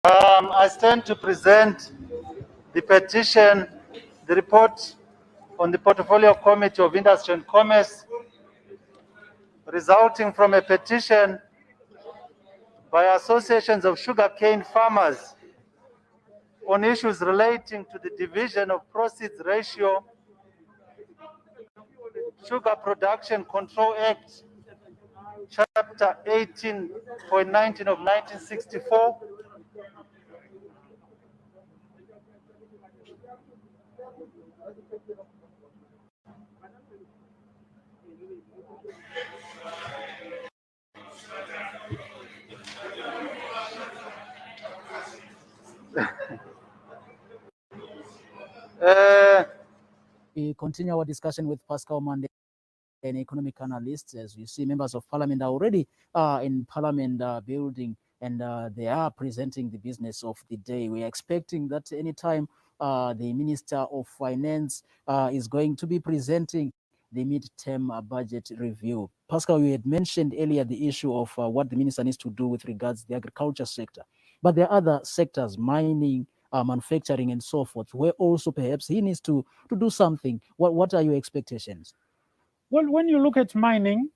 I stand to present the petition, the report on the Portfolio Committee of Industry and Commerce, resulting from a petition by associations of sugarcane farmers on issues relating to the division of proceeds ratio, Sugar Production Control Act, Chapter 18.19 of 1964, We continue our discussion with Pascal Monday, an economic analyst. As we see, members of parliament are already in parliament building, and they are presenting the business of the day. We are expecting that anytime the Minister of Finance is going to be presenting the midterm budget review. Pascal, you had mentioned earlier the issue of what the minister needs to do with regards to the agriculture sector, but there are other sectors, mining, manufacturing, and so forth, where also perhaps he needs to do something. What are your expectations? Well, when you look at mining,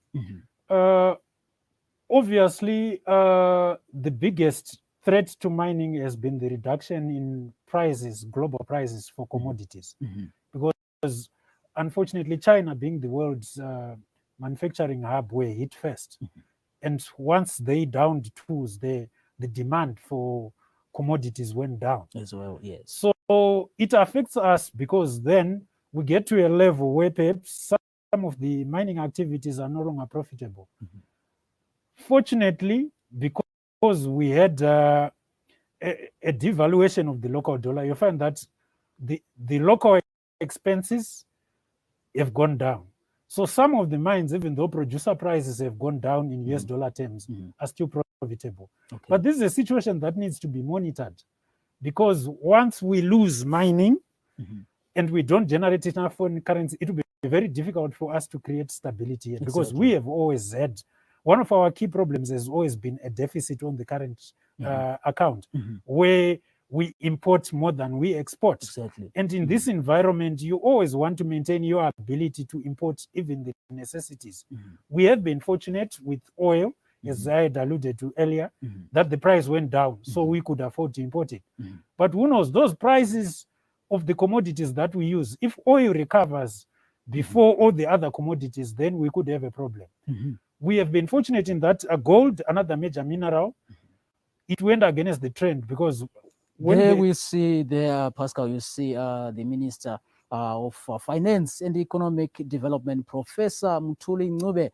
obviously the biggest threat to mining has been the reduction in prices, global prices for commodities, because unfortunately China, being the world's manufacturing hub, were hit first. And once they downed tools, the demand for commodities went down as well. Yes. So it affects us, because then we get to a level where perhaps some of the mining activities are no longer profitable. Fortunately, because we had a devaluation of the local dollar, you find that the local expenses have gone down. So some of the mines, even though producer prices have gone down in US dollar terms, are still profitable. Okay. But this is a situation that needs to be monitored, because once we lose mining and we don't generate enough foreign currency, it will be very difficult for us to create stability here. Exactly. Because we have always had, one of our key problems has always been a deficit on the current account, where we import more than we export. Exactly. And in this environment, you always want to maintain your ability to import even the necessities. We have been fortunate with oil, as I had alluded to earlier, that the price went down, so we could afford to import it. But who knows, those prices of the commodities that we use, if oil recovers before all the other commodities, then we could have a problem. We have been fortunate in that gold, another major mineral, it went against the trend, because when we see there, Pascal, you see the Minister of Finance and Economic Development, Professor Mthuli Ncube,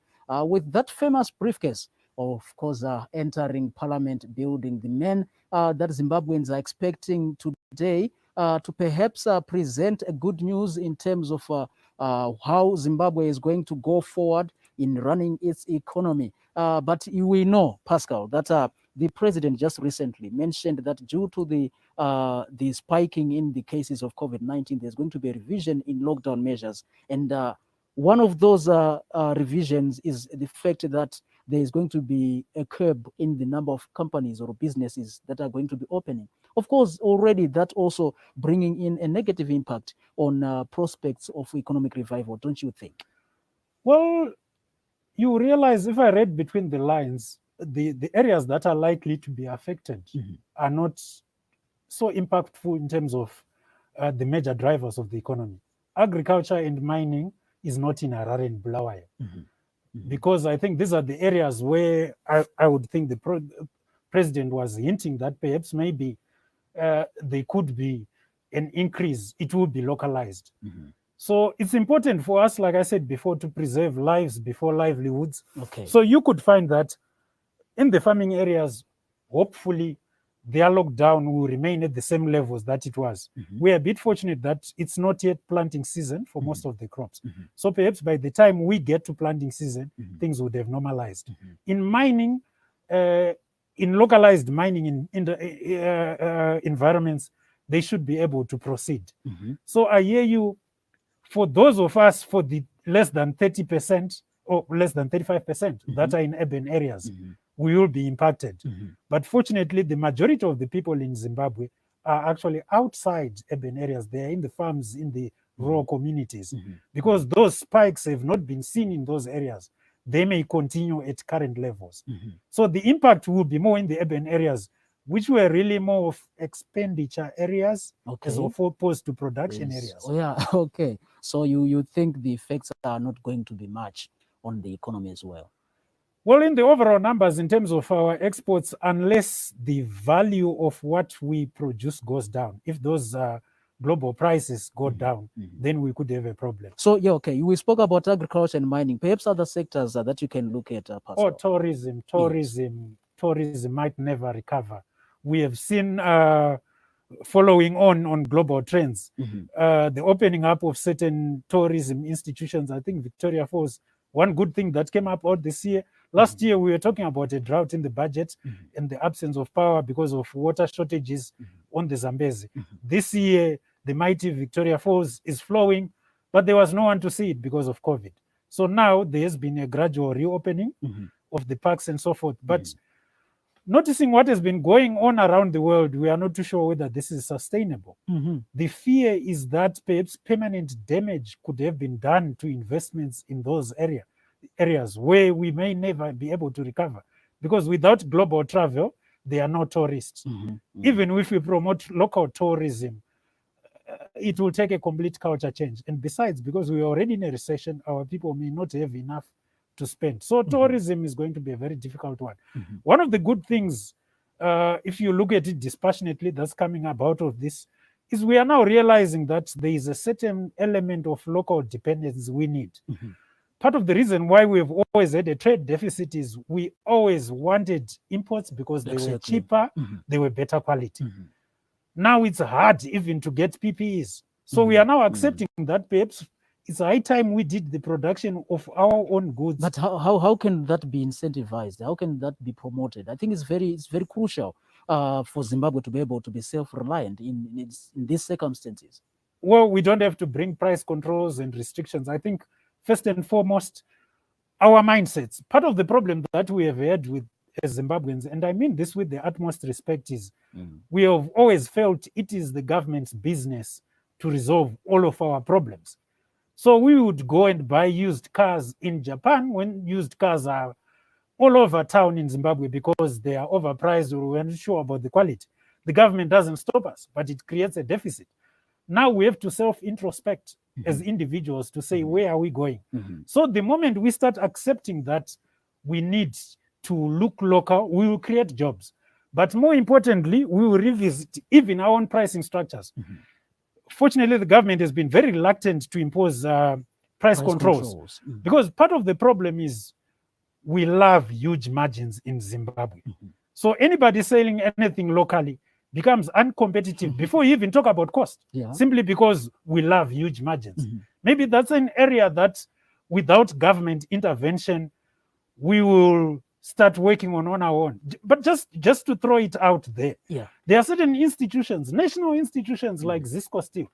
with that famous briefcase, of course, entering Parliament building, the men that Zimbabweans are expecting today to perhaps present a good news in terms of how Zimbabwe is going to go forward in running its economy. But we know, Pascal, that the president just recently mentioned that due to the spiking in the cases of COVID-19, there's going to be a revision in lockdown measures. And one of those revisions is the fact that there is going to be a curb in the number of companies or businesses that are going to be opening. Of course, already that also bringing in a negative impact on prospects of economic revival, don't you think? Well, you realize, if I read between the lines, the areas that are likely to be affected are not so impactful in terms of the major drivers of the economy. Agriculture and mining is not in Harare and Bulawayo, because I think these are the areas where I would think the president was hinting that perhaps maybe there could be an increase. It will be localized. So it's important for us, like I said before, to preserve lives before livelihoods. Okay. So you could find that in the farming areas, hopefully their lockdown will remain at the same levels that it was. We're a bit fortunate that it's not yet planting season for most of the crops. So perhaps by the time we get to planting season, things would have normalized. In mining, in localized mining in the environments, they should be able to proceed. So I hear you. For those of us, for the less than 30% or less than 35% that are in urban areas, we will be impacted. Mhm. But fortunately, the majority of the people in Zimbabwe are actually outside urban areas. They are in the farms, in the rural communities. Mhm. Because those spikes have not been seen in those areas, they may continue at current levels. Mhm. So the impact will be more in the urban areas, which were really more of expenditure areas as Okay. opposed to production Yes. areas. Oh, yeah. Okay. So you think the effects are not going to be much on the economy as well? Well, in the overall numbers, in terms of our exports, unless the value of what we produce goes down, if those global prices go down, then we could have a problem. So yeah, okay. We spoke about agriculture and mining. Perhaps other sectors that you can look at, Pascal. Or tourism might never recover. We have seen following on global trends, the opening up of certain tourism institutions. I think Victoria Falls, one good thing that came up out this year. Last year, we were talking about a drought in the budget and the absence of power because of water shortages on the Zambezi. This year, the mighty Victoria Falls is flowing, but there was no one to see it because of COVID. So now there has been a gradual reopening of the parks and so forth. But noticing what has been going on around the world, we are not too sure whether this is sustainable. The fear is that perhaps permanent damage could have been done to investments in those areas where we may never be able to recover. Because without global travel, there are no tourists. Even if we promote local tourism, it will take a complete culture change. And besides, because we are already in a recession, our people may not have enough to spend. So tourism is going to be a very difficult one. One of the good things, if you look at it dispassionately, that's coming about of this, is we are now realizing that there is a certain element of local dependence we need. Part of the reason why we've always had a trade deficit is we always wanted imports because they were cheaper, they were better quality. Now it's hard even to get PPEs. So we are now accepting that perhaps it's high time we did the production of our own goods. But how can that be incentivized? How can that be promoted? I think it's very crucial for Zimbabwe to be able to be self-reliant in these circumstances. Well, we don't have to bring price controls and restrictions. I think first and foremost, our mindsets. Part of the problem that we have had with as Zimbabweans, and I mean this with the utmost respect, is we have always felt it is the government's business to resolve all of our problems. So we would go and buy used cars in Japan when used cars are all over town in Zimbabwe because they are overpriced or we're not sure about the quality. The government doesn't stop us, but it creates a deficit. Now we have to self-introspect as individuals to say, where are we going? So the moment we start accepting that we need to look local, we will create jobs. But more importantly, we will revisit even our own pricing structures. Fortunately, the government has been very reluctant to impose price controls. Because part of the problem is we love huge margins in Zimbabwe. So anybody selling anything locally becomes uncompetitive before you even talk about cost, simply because we love huge margins. Maybe that's an area that without government intervention, we will start working on our own. But just to throw it out there, there are certain institutions, national institutions like Fiscal Steel,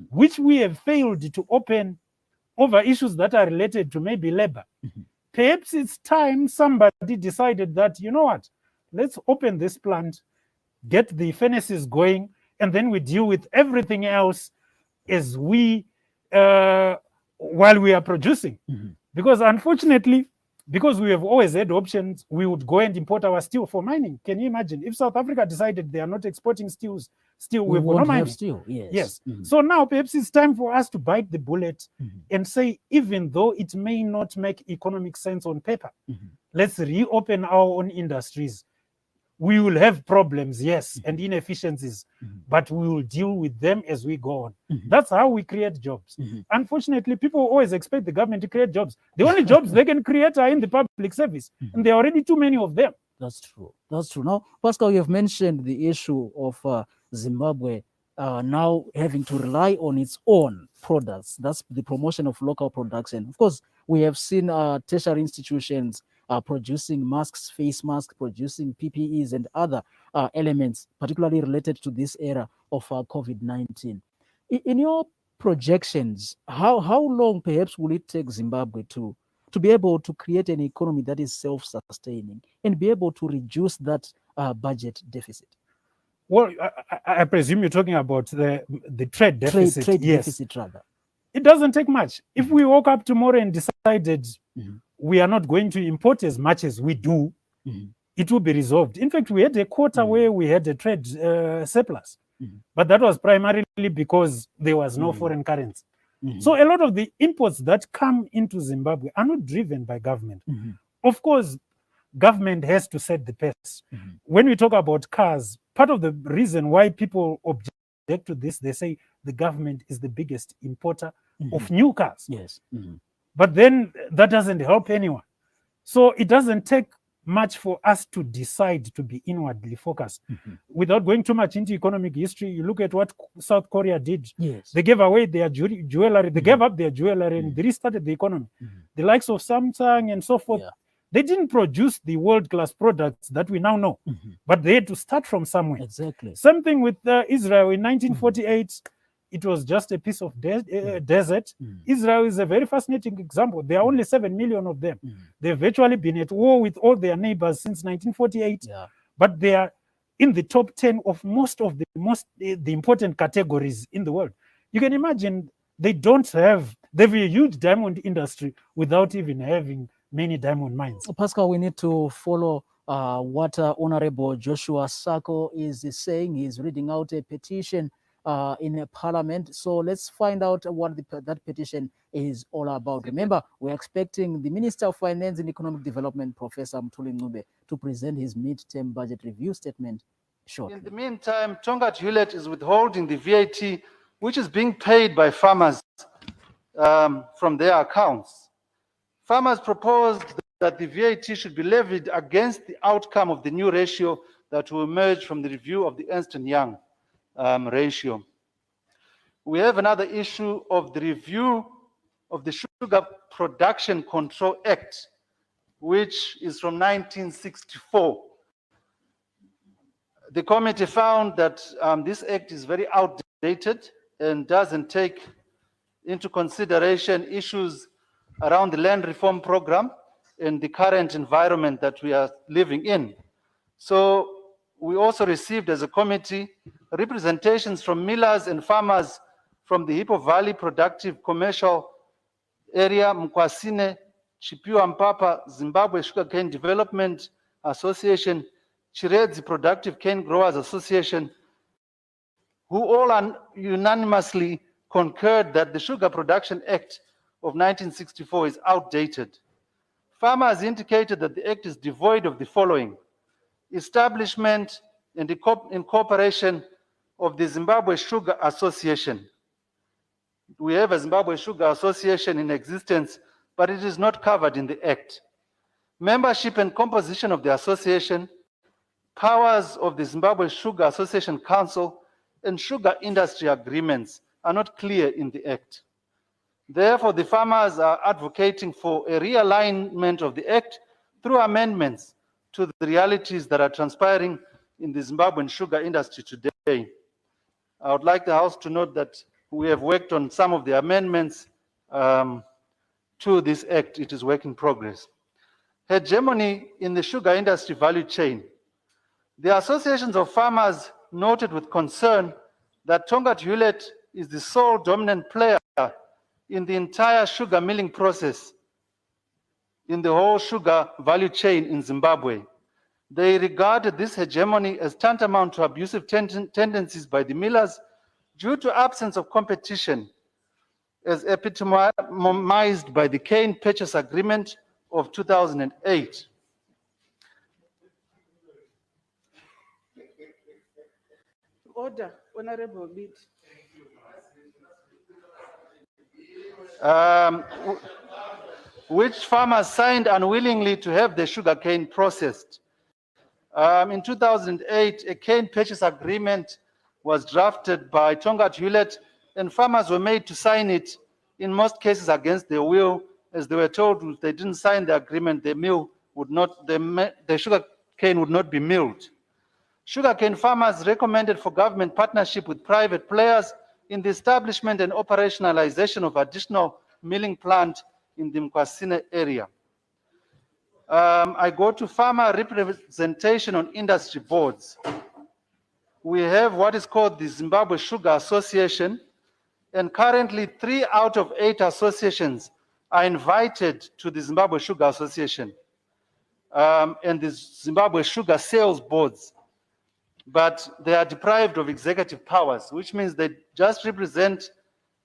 which we have failed to open over issues that are related to maybe labor. Perhaps it's time somebody decided that, you know what, let's open this plant, get the furnaces going, and then we deal with everything else as we, while we are producing. Because unfortunately, because we have always had options, we would go and import our steel for mining. Can you imagine if South Africa decided they are not exporting steel, we won't have steel. Yes. So now perhaps it's time for us to bite the bullet and say, even though it may not make economic sense on paper, let's reopen our own industries. We will have problems, yes, and inefficiencies, but we will deal with them as we go on. That's how we create jobs. Unfortunately, people always expect the government to create jobs. The only jobs they can create are in the public service, and there are already too many of them. That's true. That's true. Now, Pascal, you have mentioned the issue of Zimbabwe now having to rely on its own products. That's the promotion of local production. Of course, we have seen tertiary institutions producing masks, face masks, producing PPEs and other elements, particularly related to this era of COVID-19. In your projections, how long perhaps will it take Zimbabwe to to be able to create an economy that is self-sustaining and be able to reduce that budget deficit? Well, I presume you're talking about the trade deficit. Trade yes. deficit, rather. It doesn't take much. If we woke up tomorrow and decided we are not going to import as much as we do, it will be resolved. In fact, we had a quarter where we had a trade surplus, but that was primarily because there was no foreign currency. So a lot of the imports that come into Zimbabwe are not driven by government. Of course, government has to set the pace. When we talk about cars, part of the reason why people object to this, they say the government is the biggest importer of new cars. Yes. But then that doesn't help anyone. So it doesn't take much for us to decide to be inwardly focused. Without going too much into economic history, you look at what South Korea did. Yes. They gave away their jewelry, they gave up their jewelry and they restarted the economy. The likes of Samsung and so forth, they didn't produce the world-class products that we now know, but they had to start from somewhere. Exactly. Same thing with Israel in 1948. It was just a piece of desert. Israel is a very fascinating example. There are only 7 million of them. They've virtually been at war with all their neighbors since 1948, but they are in the top 10 of most of the important categories in the world. You can imagine they have a huge diamond industry without even having many diamond mines. Pascal, we need to follow what Honorable Joshua Sako is saying. He's reading out a petition in a parliament. So let's find out what that petition is all about. Remember, we're expecting the Minister of Finance and Economic Development, Professor Mthuli Ncube, to present his midterm budget review statement shortly. In the meantime, Tongaat Hewlett is withholding the VAT, which is being paid by farmers from their accounts. Farmers proposed that the VAT should be levied against the outcome of the new ratio that will emerge from the review of the Ernst & Young ratio. We have another issue of the review of the Sugar Production Control Act, which is from 1964. The committee found that this act is very outdated and doesn't take into consideration issues around the land reform program and the current environment that we are living in. So we also received as a committee representations from millers and farmers from the Hippo Valley Productive Commercial Area, Mkwasine, Chipiwa Mpapa, Zimbabwe Sugarcane Development Association, Chiredzi Productive Cane Growers Association, who all unanimously concurred that the Sugar Production Act of 1964 is outdated. Farmers indicated that the act is devoid of the following: establishment and incorporation of the Zimbabwe Sugar Association. We have a Zimbabwe Sugar Association in existence, but it is not covered in the act. Membership and composition of the association, powers of the Zimbabwe Sugar Association Council, and sugar industry agreements are not clear in the act. Therefore, the farmers are advocating for a realignment of the act through amendments to the realities that are transpiring in the Zimbabwean sugar industry today. I would like the House to note that we have worked on some of the amendments to this act. It is work in progress. Hegemony in the sugar industry value chain. The associations of farmers noted with concern that Tongaat Hewlett is the sole dominant player in the entire sugar milling process in the whole sugar value chain in Zimbabwe. They regarded this hegemony as tantamount to abusive tendencies by the millers due to absence of competition, as epitomized by the cane purchase agreement of 2008. Order, Honorable Lead. Which farmers signed unwillingly to have the sugarcane processed. In 2008, a cane purchase agreement was drafted by Tongaat Hewlett, and farmers were made to sign it, in most cases against their will, as they were told if they didn't sign the agreement, the sugarcane would not be milled. Sugarcane farmers recommended for government partnership with private players in the establishment and operationalization of additional milling plant in the Mkwasine area. I go to farmer representation on industry boards. We have what is called the Zimbabwe Sugar Association, and currently 3 out of 8 associations are invited to the Zimbabwe Sugar Association and the Zimbabwe Sugar Sales Boards, but they are deprived of executive powers, which means they just represent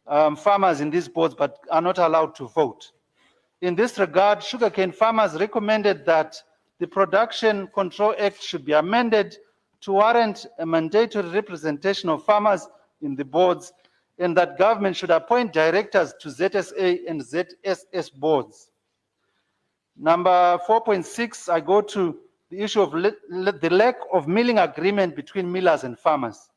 farmers in these boards but are not allowed to vote. In this regard, sugarcane farmers recommended that the Production Control Act should be amended to warrant a mandatory representation of farmers in the boards, and that government should appoint directors to ZSA and ZSS boards. Number 4.6, I go to the issue of the lack of milling agreement between millers and farmers.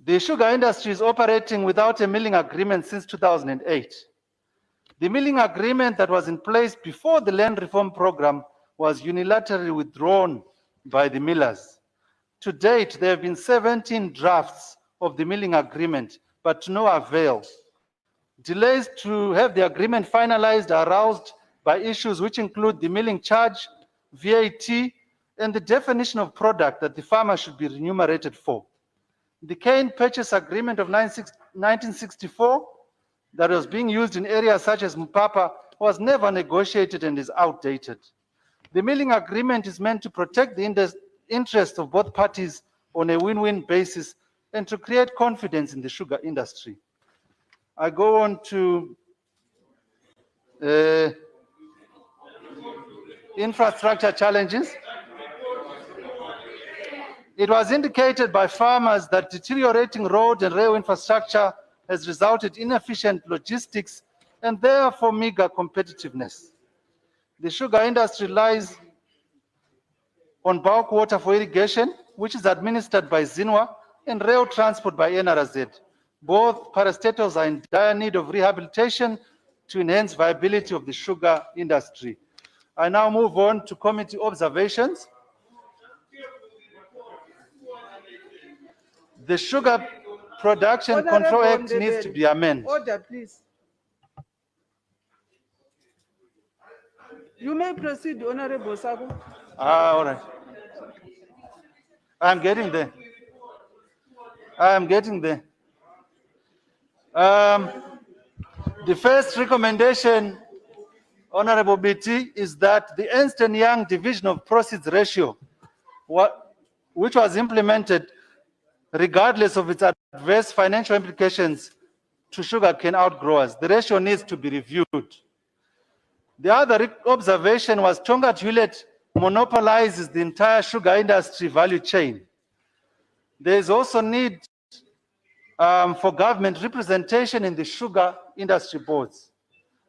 The sugar industry is operating without a milling agreement since 2008. The milling agreement that was in place before the land reform program was unilaterally withdrawn by the millers. To date, there have been 17 drafts of the milling agreement, but to no avail. Delays to have the agreement finalized are aroused by issues which include the milling charge, VAT, and the definition of product that the farmer should be remunerated for. The cane purchase agreement of 1964 that was being used in areas such as Mpapa was never negotiated and is outdated. The milling agreement is meant to protect the interests of both parties on a win-win basis and to create confidence in the sugar industry. I go on to infrastructure challenges. It was indicated by farmers that deteriorating road and rail infrastructure has resulted in inefficient logistics and therefore meager competitiveness. The sugar industry relies on bulk water for irrigation, which is administered by ZINWA, and rail transport by NRZ. Both parastatals are in dire need of rehabilitation to enhance viability of the sugar industry. I now move on to committee observations. The Sugar Production Control Act needs to be amended. Order, please. You may proceed, Honorable Sabo. All right. I'm getting there. I'm getting there. The first recommendation, Honorable BT, is that the Ernst & Young Division of Proceeds ratio, which was implemented regardless of its adverse financial implications to sugarcane outgrowers, the ratio needs to be reviewed. The other observation was Tonga Hewlett monopolizes the entire sugar industry value chain. There is also need for government representation in the sugar industry boards.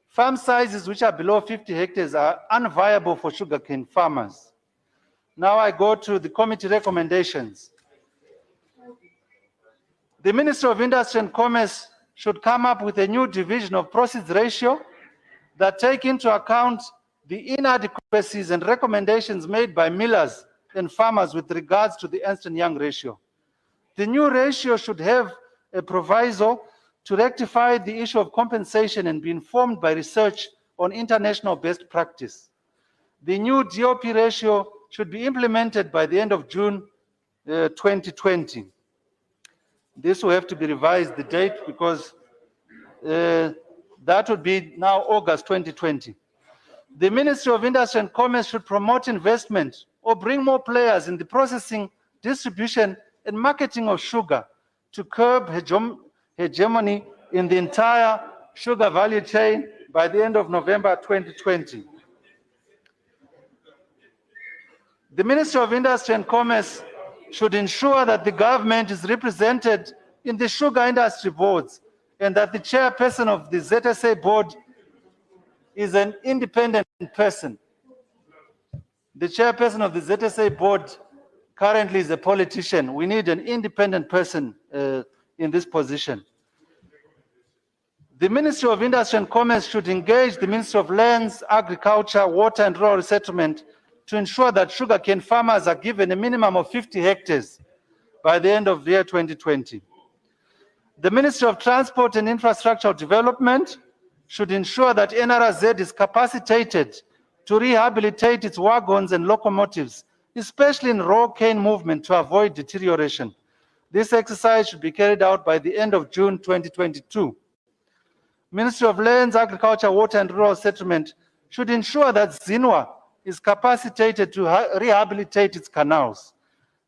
Farm sizes which are below 50 hectares are unviable for sugarcane farmers. Now I go to the committee recommendations. The Ministry of Industry and Commerce should come up with a new division of proceeds ratio that take into account the inadequacies and recommendations made by millers and farmers with regards to the Ernst & Young ratio. The new ratio should have a proviso to rectify the issue of compensation and be informed by research on international best practice. The new DOP ratio should be implemented by the end of June 2020. This will have to be revised, the date, because that would be now August 2020. The Ministry of Industry and Commerce should promote investment or bring more players in the processing, distribution, and marketing of sugar to curb hegemony in the entire sugar value chain by the end of November 2020. The Ministry of Industry and Commerce should ensure that the government is represented in the sugar industry boards and that the chairperson of the ZSA board is an independent person. The chairperson of the ZSA board currently is a politician. We need an independent person in this position. The Ministry of Industry and Commerce should engage the Ministry of Lands, Agriculture, Water and Rural Resettlement to ensure that sugarcane farmers are given a minimum of 50 hectares by the end of the year 2020. The Ministry of Transport and Infrastructure Development should ensure that NRZ is capacitated to rehabilitate its wagons and locomotives, especially in raw cane movement, to avoid deterioration. This exercise should be carried out by the end of June 2022. Ministry of Lands, Agriculture, Water and Rural Settlement should ensure that ZINWA is capacitated to rehabilitate its canals.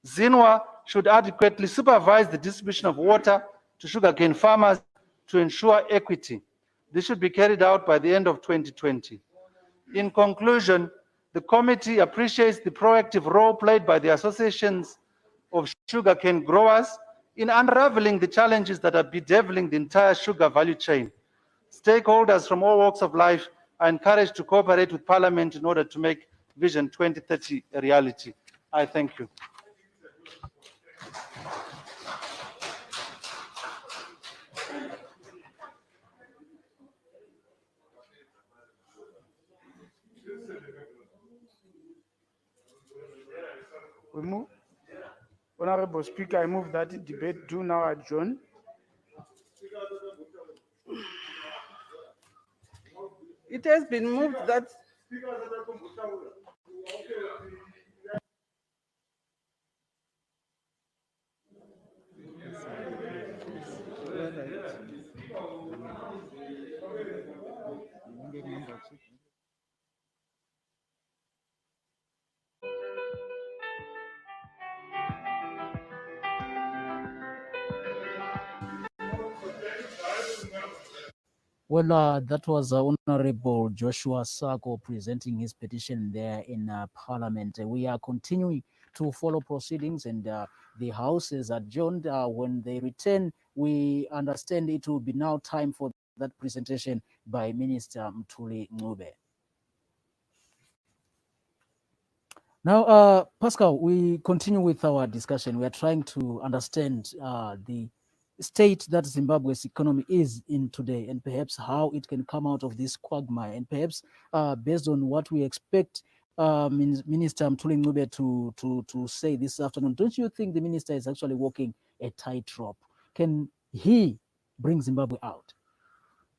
ZINWA should adequately supervise the distribution of water to sugarcane farmers to ensure equity. This should be carried out by the end of 2020. In conclusion, the committee appreciates the proactive role played by the associations of sugarcane growers in unraveling the challenges that are bedeviling the entire sugar value chain. Stakeholders from all walks of life are encouraged to cooperate with Parliament in order to make Vision 2030 a reality. I thank you. We move. Honorable Speaker, I move that the debate do now adjourn. It has been moved that Well, that was Honorable Joshua Sako presenting his petition there in Parliament. We are continuing to follow proceedings, and the House is adjourned. When they return, we understand it will be now time for that presentation by Minister Mthuli Ncube. Now, Pascal, we continue with our discussion. We are trying to understand the state that Zimbabwe's economy is in today, and perhaps how it can come out of this quagmire, and perhaps based on what we expect Minister Mthuli Ncube to say this afternoon. Don't you think the minister is actually walking a tightrope? Can he bring Zimbabwe out?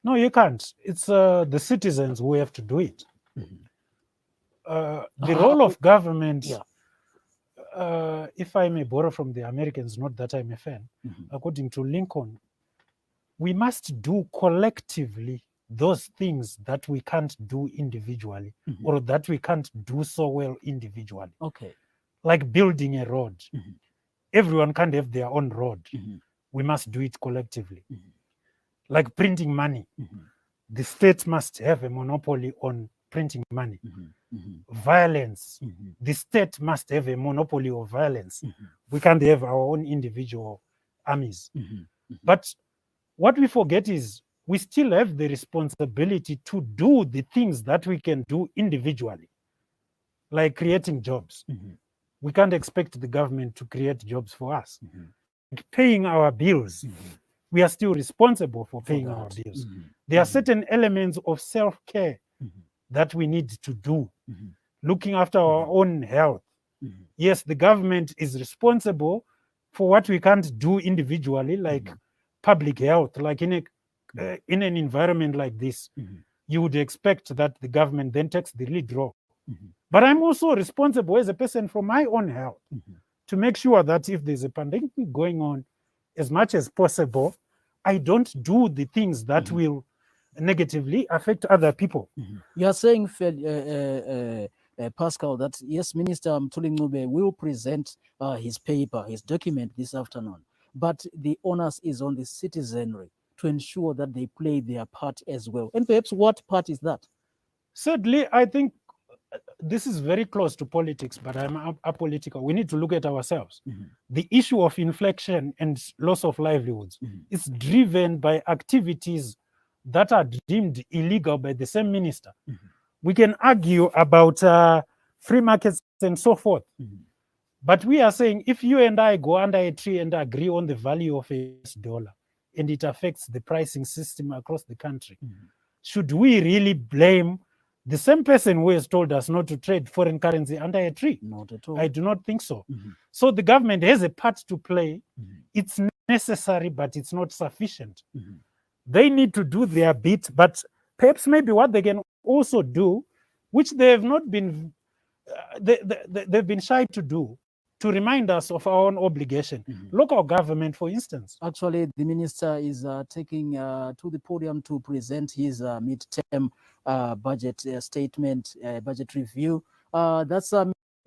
No, you can't. It's the citizens who have to do it. Mm-hmm. The role of government, Yeah. If I may borrow from the Americans, not that I'm a fan, Mm-hmm. according to Lincoln, we must do collectively those things that we can't do individually, Mm-hmm. or that we can't do so well individually. Okay. Like building a road. Mm-hmm. Everyone can't have their own road. Mm-hmm. We must do it collectively. Mm-hmm. Like printing money. Mm-hmm. The state must have a monopoly on printing money. Mm-hmm. Mm-hmm. Violence. Mm-hmm. The state must have a monopoly of violence. Mm-hmm. We can't have our own individual armies. Mm-hmm. Mm-hmm. But what we forget is we still have the responsibility to do the things that we can do individually, like creating jobs. Mm-hmm. We can't expect the government to create jobs for us. Mm-hmm. Like paying our bills, Mm-hmm. we are still responsible for For paying our that. bills. Mm-hmm. There are Mm-hmm. certain elements of self-care Mm-hmm. that we need to do, Mm-hmm. looking after our own health. Mm-hmm. Yes, the government is responsible for what we can't do individually, like Mhm. public health. Like in an environment like this, Mm-hmm. you would expect that the government then takes the lead role. Mm-hmm. But I'm also responsible as a person for my own health, Mm-hmm. to make sure that if there's a pandemic going on, as much as possible, I don't do the things that Mhm. will negatively affect other people. Mhm. You are saying, Pascal, that yes, Minister Mthuli Ncube will present his paper, his document this afternoon, but the onus is on the citizenry to ensure that they play their part as well. And perhaps what part is that? Sadly, I think this is very close to politics, but I'm apolitical. We need to look at ourselves. Mhm. The issue of inflation and loss of livelihoods Mhm. is driven by activities that are deemed illegal by the same minister. Mhm. We can argue about free markets and so forth. Mhm. But we are saying if you and I go under a tree and agree on the value of a US dollar and it affects the pricing system across the country, Mhm. should we really blame the same person who has told us not to trade foreign currency under a tree? Not at all. I do not think so. Mhm. So the government has a part to play. Mhm. It's necessary, but it's not sufficient. Mhm. They need to do their bit, but perhaps maybe what they can also do, which they have not been, they've been shy to do, to remind us of our own obligation. Local government, for instance. Actually, the minister is taking to the podium to present his midterm budget statement, budget review. That's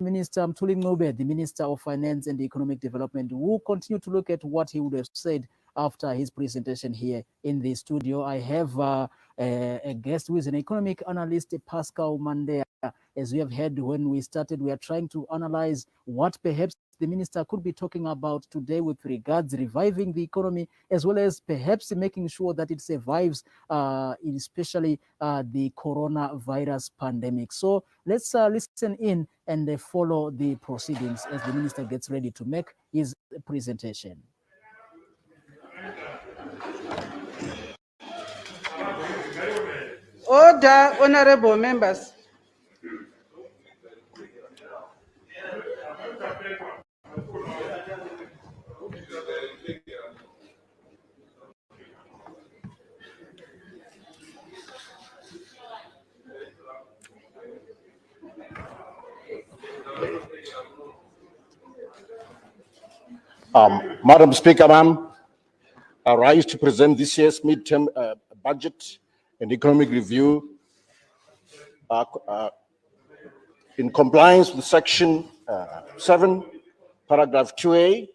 Minister Mthuli Ncube, the Minister of Finance and Economic Development, who will continue to look at what he would have said after his presentation here in the studio. I have a guest who is an economic analyst, Fiscal. As we have heard when we started, we are trying to analyze what perhaps the minister could be talking about today with regards reviving the economy, as well as perhaps making sure that it survives, especially the coronavirus pandemic. So let's listen in and follow the proceedings as the minister gets ready to make his presentation. Order, honorable members. Madam Speaker, ma'am, I rise to present this year's midterm budget and economic review in compliance with Section 7, Paragraph 2A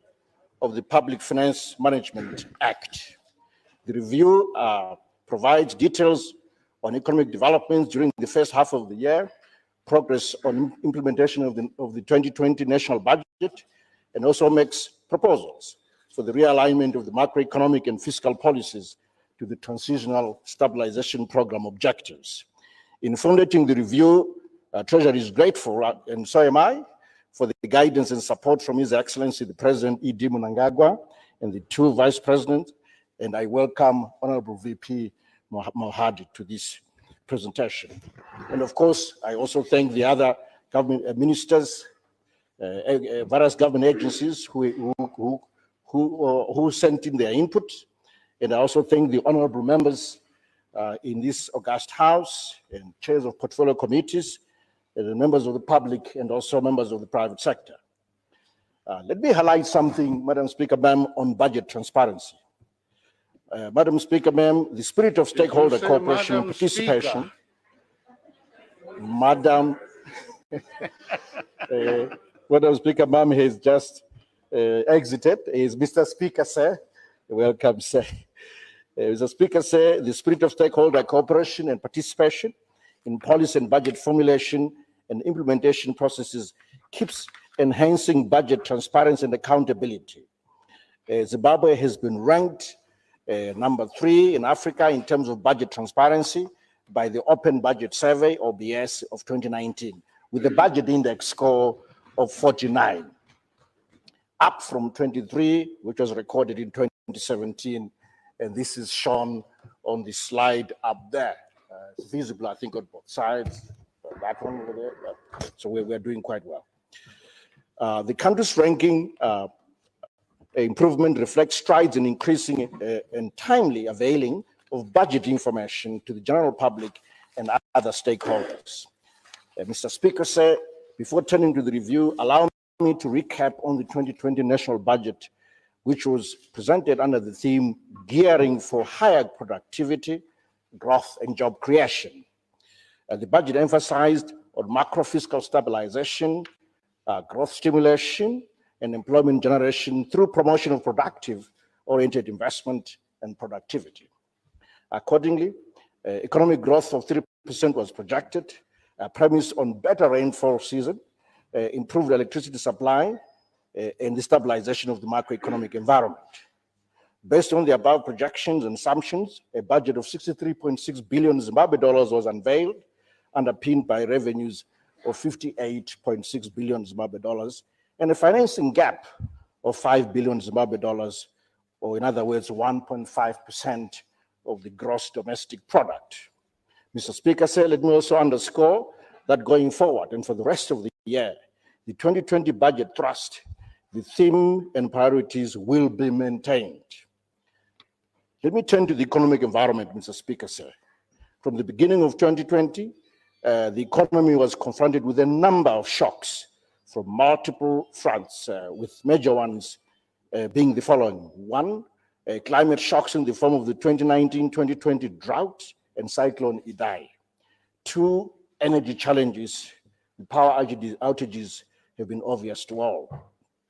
of the Public Finance Management Act. The review provides details on economic developments during the first half of the year, progress on implementation of the 2020 national budget, and also makes proposals for the realignment of the macroeconomic and fiscal policies to the transitional stabilization program objectives. In formulating the review, Treasury is grateful, and so am I, for the guidance and support from His Excellency the President E.D. Mnangagwa and the two Vice Presidents, and I welcome Honorable VP Mohadi to this presentation. And of course, I also thank the other government ministers, various government agencies who sent in their input, and I also thank the honorable members in this august house and chairs of portfolio committees, and the members of the public and also members of the private sector. Let me highlight something, Madam Speaker, ma'am, on budget transparency. Madam Speaker, ma'am, the spirit of stakeholder cooperation and participation, Madam Speaker, ma'am, has just exited. Is Mr. Speaker, sir? Welcome, sir. Mr. Speaker, sir, the spirit of stakeholder cooperation and participation in policy and budget formulation and implementation processes keeps enhancing budget transparency and accountability. Zimbabwe has been ranked number 3 in Africa in terms of budget transparency by the Open Budget Survey, OBS, of 2019, with a budget index score of 49, up from 23, which was recorded in 2017, and this is shown on the slide up there. It's visible, I think, on both sides, that one over there. So we're doing quite well. The country's ranking improvement reflects strides in increasing and timely availing of budget information to the general public and other stakeholders. Mr. Speaker, sir, before turning to the review, allow me to recap on the 2020 national budget, which was presented under the theme Gearing for Higher Productivity, Growth and Job Creation. The budget emphasized on macro fiscal stabilization, growth stimulation, and employment generation through promotion of productive-oriented investment and productivity. Accordingly, economic growth of 3% was projected, premised on better rainfall season, improved electricity supply, and the stabilization of the macroeconomic environment. Based on the above projections and assumptions, a budget of 63.6 billion Zimbabwe dollars was unveiled, underpinned by revenues of 58.6 billion Zimbabwe dollars, and a financing gap of 5 billion Zimbabwe dollars, or in other words, 1.5% of the gross domestic product. Mr. Speaker, sir, let me also underscore that going forward and for the rest of the year, the 2020 budget thrust, the theme and priorities will be maintained. Let me turn to the economic environment, Mr. Speaker, sir. From the beginning of 2020, the economy was confronted with a number of shocks from multiple fronts, with major ones being the following. One, climate shocks in the form of the 2019-2020 drought and cyclone Idai. Two, energy challenges. The power outages have been obvious to all.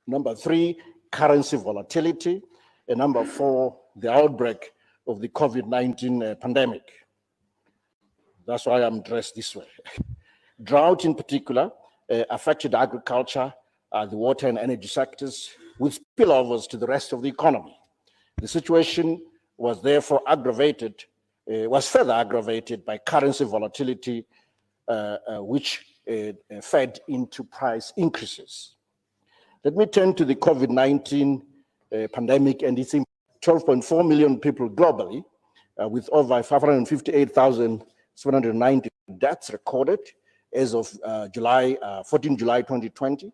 Number three, currency volatility. And number four, the outbreak of the COVID-19 pandemic. That's why I'm dressed this way. Drought in particular affected agriculture, the water and energy sectors, with spillovers to the rest of the economy. The situation was therefore was further aggravated by currency volatility, which fed into price increases. Let me turn to the COVID-19 pandemic and its impact. 12.4 million people globally, with over 558,790 deaths recorded as of 14 July 2020.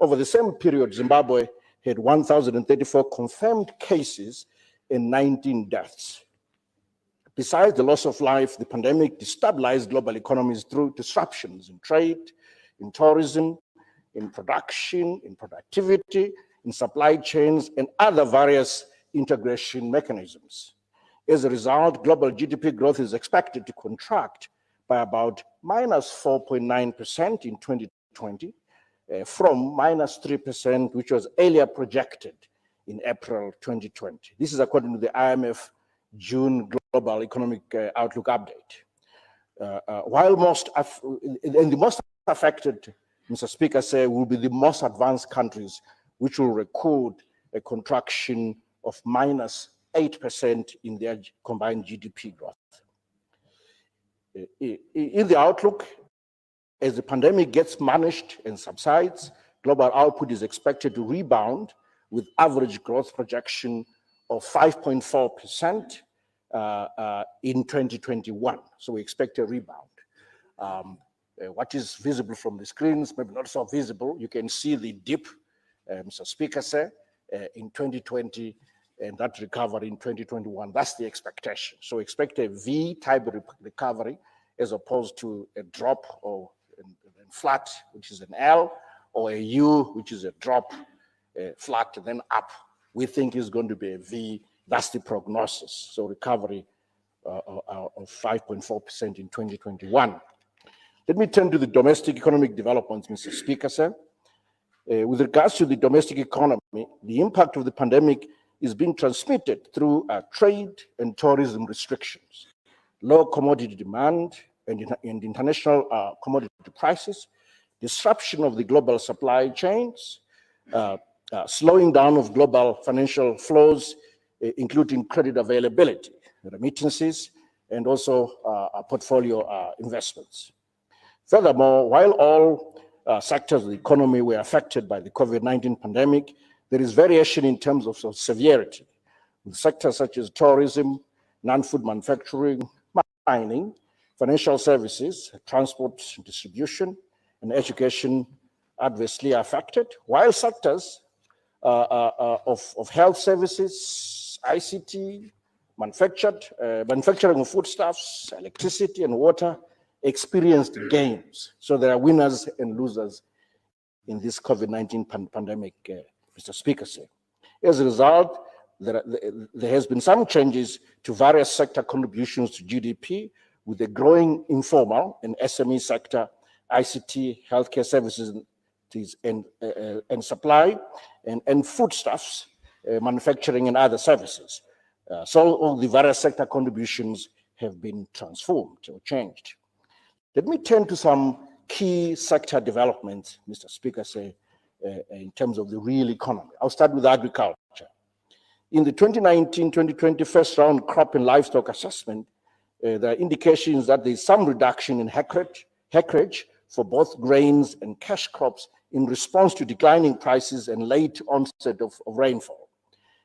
Over the same period, Zimbabwe had 1,034 confirmed cases and 19 deaths. Besides the loss of life, the pandemic destabilized global economies through disruptions in trade, in tourism, in production, in productivity, in supply chains, and other various integration mechanisms. As a result, global GDP growth is expected to contract by about -4.9% in 2020, from -3%, which was earlier projected in April 2020. This is according to the IMF June Global Economic Outlook Update. While the most affected, Mr. Speaker, say, will be the most advanced countries, which will record a contraction of -8% in their combined GDP growth. In the outlook, as the pandemic gets managed and subsides, global output is expected to rebound with average growth projection of 5.4% in 2021. So we expect a rebound. What is visible from the screens, maybe not so visible. You can see the dip, Mr. Speaker said, in 2020, and that recovery in 2021. That's the expectation. So expect a V-type recovery as opposed to a drop or flat, which is an L, or a U, which is a drop, flat, and then up. We think is going to be a V. That's the prognosis. So recovery of 5.4% in 2021. Let me turn to the domestic economic developments, Mr. Speaker, sir. With regards to the domestic economy, the impact of the pandemic is being transmitted through trade and tourism restrictions, low commodity demand and international commodity prices, disruption of the global supply chains, slowing down of global financial flows, including credit availability, remittances, and also portfolio investments. Furthermore, while all sectors of the economy were affected by the COVID-19 pandemic, there is variation in terms of severity, with sectors such as tourism, non-food manufacturing, mining, financial services, transport, distribution, and education adversely affected, while sectors of health services, ICT, manufacturing of foodstuffs, electricity, and water experienced gains. So there are winners and losers in this COVID-19 pandemic, Mr. Speaker. As a result, there has been some changes to various sector contributions to GDP, with the growing informal and SME sector, ICT, healthcare services, and supply, and foodstuffs, manufacturing, and other services. So all the various sector contributions have been transformed or changed. Let me turn to some key sector developments, Mr. Speaker, in terms of the real economy. I'll start with agriculture. In the 2019-2020 first round crop and livestock assessment, there are indications that there's some reduction in hectarage for both grains and cash crops in response to declining prices and late onset of rainfall.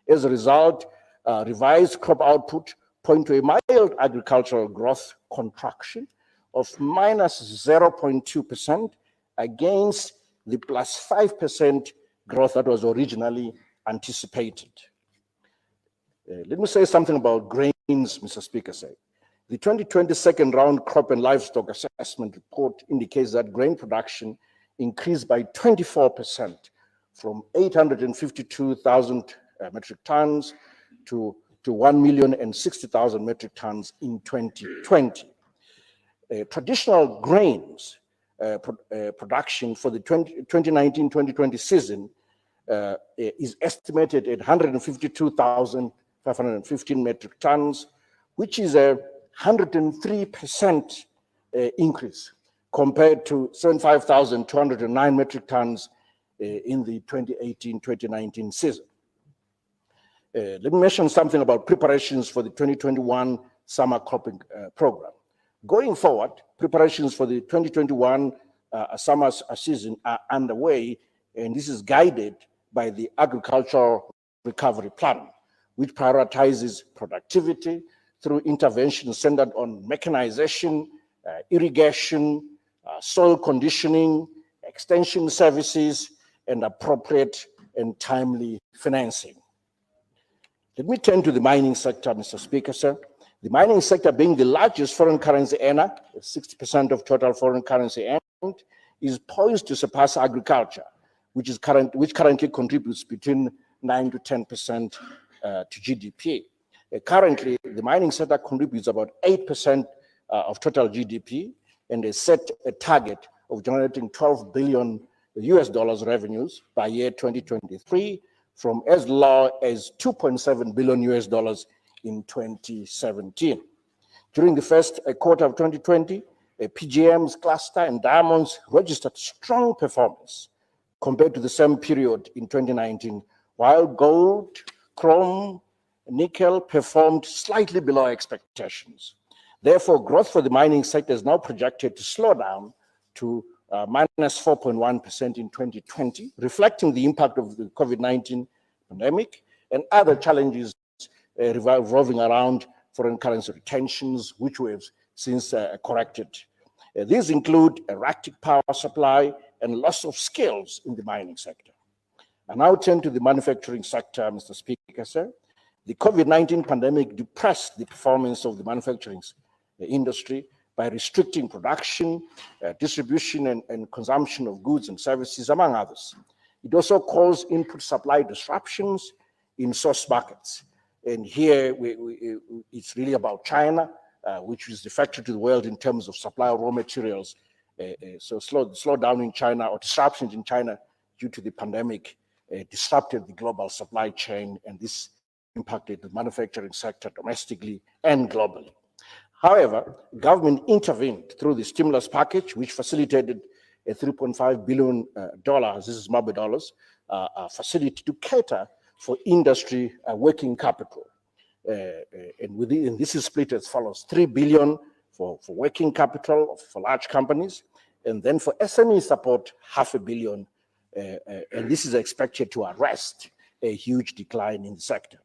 As a result, revised crop output point to a mild agricultural growth contraction of -0.2% against the +5% growth that was originally anticipated. Let me say something about grains, Mr. Speaker. The 2020 second round crop and livestock assessment report indicates that grain production increased by 24% from 852,000 metric tons to 1,060,000 metric tons in 2020. Traditional grains production for the 2019-2020 season is estimated at 152,515 metric tons, which is a 103% increase compared to 75,209 metric tons in the 2018-2019 season. Let me mention something about preparations for the 2021 summer cropping program. Going forward, preparations for the 2021 summer season are underway, and this is guided by the Agricultural Recovery Plan, which prioritizes productivity through interventions centered on mechanization, irrigation, soil conditioning, extension services, and appropriate and timely financing. Let me turn to the mining sector, Mr. Speaker, sir. The mining sector, being the largest foreign currency earner, 60% of total foreign currency earned, is poised to surpass agriculture, which currently contributes between 9 to 10% to GDP. Currently, the mining sector contributes about 8% of total GDP, and they set a target of generating $12 billion revenues by year 2023, from as low as $2.7 billion in 2017. During the first quarter of 2020, PGMs, cluster, and diamonds registered strong performance compared to the same period in 2019, while gold, chrome, nickel performed slightly below expectations. Therefore, growth for the mining sector is now projected to slow down to minus 4.1% in 2020, reflecting the impact of the COVID-19 pandemic and other challenges revolving around foreign currency retentions, which we have since corrected. These include erratic power supply and loss of skills in the mining sector. I now turn to the manufacturing sector, Mr. Speaker, sir. The COVID-19 pandemic depressed the performance of the manufacturing industry by restricting production, distribution, and consumption of goods and services, among others. It also caused input supply disruptions in source markets. And here, it's really about China, which is the factory to the world in terms of supply of raw materials. So slowdown in China, or disruptions in China due to the pandemic, disrupted the global supply chain, and this impacted the manufacturing sector domestically and globally. However, government intervened through the stimulus package, which facilitated a $3.5 billion, this is Zimbabwe dollars, facility to cater for industry working capital. And this is split as follows: $3 billion for working capital for large companies, and then for SME support, $500 million. And this is expected to arrest a huge decline in the sector.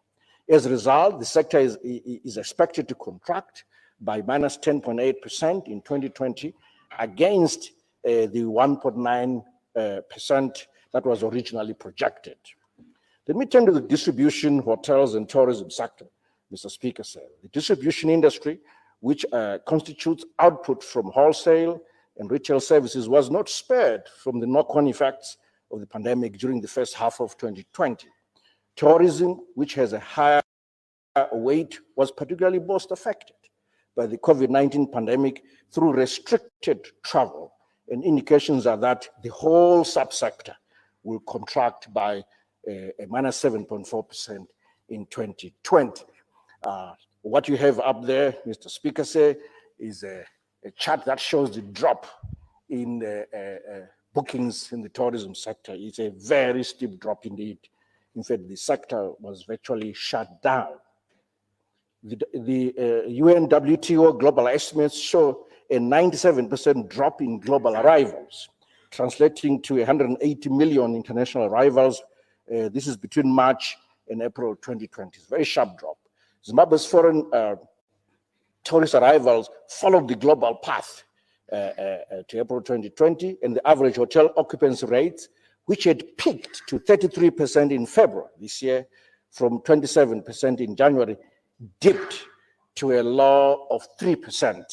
As a result, the sector is expected to contract by minus 10.8% in 2020 against the 1.9% that was originally projected. Let me turn to the distribution, hotels, and tourism sector, Mr. Speaker, sir. The distribution industry, which constitutes output from wholesale and retail services, was not spared from the knock-on effects of the pandemic during the first half of 2020. Tourism, which has a higher weight, was particularly most affected by the COVID-19 pandemic through restricted travel, and indications are that the whole subsector will contract by a minus 7.4% in 2020. What you have up there, Mr. Speaker, sir, is a chart that shows the drop in bookings in the tourism sector. It's a very steep drop indeed. In fact, the sector was virtually shut down. The UNWTO global estimates show a 97% drop in global arrivals, translating to 180 million international arrivals. This is between March and April 2020. It's a very sharp drop. Zimbabwe's foreign tourist arrivals followed the global path to April 2020, and the average hotel occupancy rates, which had peaked to 33% in February this year from 27% in January, dipped to a low of 3%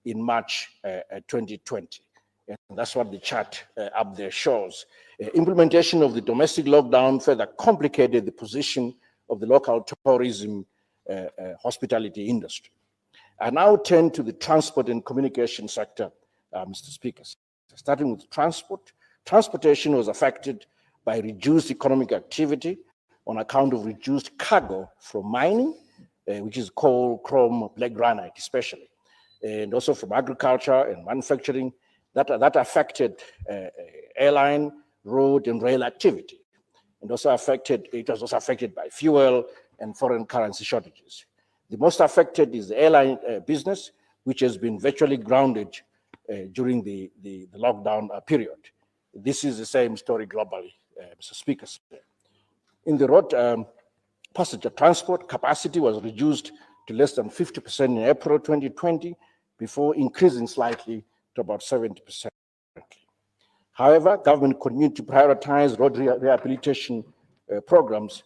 in March 2020. And that's what the chart up there shows. Implementation of the domestic lockdown further complicated the position of the local tourism hospitality industry. I now turn to the transport and communication sector, Mr. Speaker. Starting with transport, transportation was affected by reduced economic activity on account of reduced cargo from mining, which is coal, chrome, black granite especially, and also from agriculture and manufacturing. That affected airline, road, and rail activity. And also it was also affected by fuel and foreign currency shortages. The most affected is the airline business, which has been virtually grounded during the lockdown period. This is the same story globally, Mr. Speaker. In the road passenger transport, capacity was reduced to less than 50% in April 2020, before increasing slightly to about 70%. However, government continued to prioritize road rehabilitation programs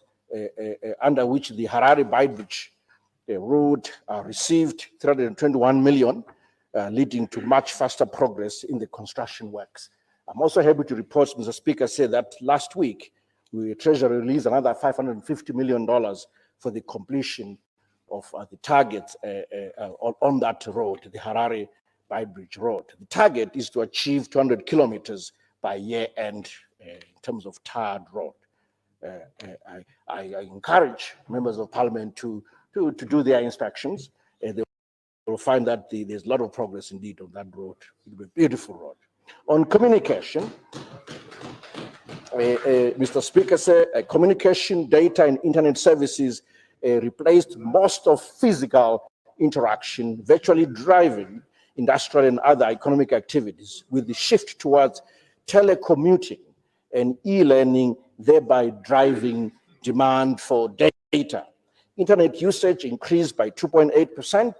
under which the Harare Beitbridge road received 321 million, leading to much faster progress in the construction works. I'm also happy to report, Mr. Speaker, that last week, the Treasury released another $550 million for the completion of the target on that road, the Harare Beitbridge Road. The target is to achieve 200 kilometers by year end in terms of tarred road. I encourage members of parliament to do their inspections. They will find that there's a lot of progress indeed on that road. It'll be a beautiful road. On communication, Mr. Speaker, communication, data, and internet services replaced most of physical interaction, virtually driving industrial and other economic activities, with the shift towards telecommuting and e-learning, thereby driving demand for data. Internet usage increased by 2.8%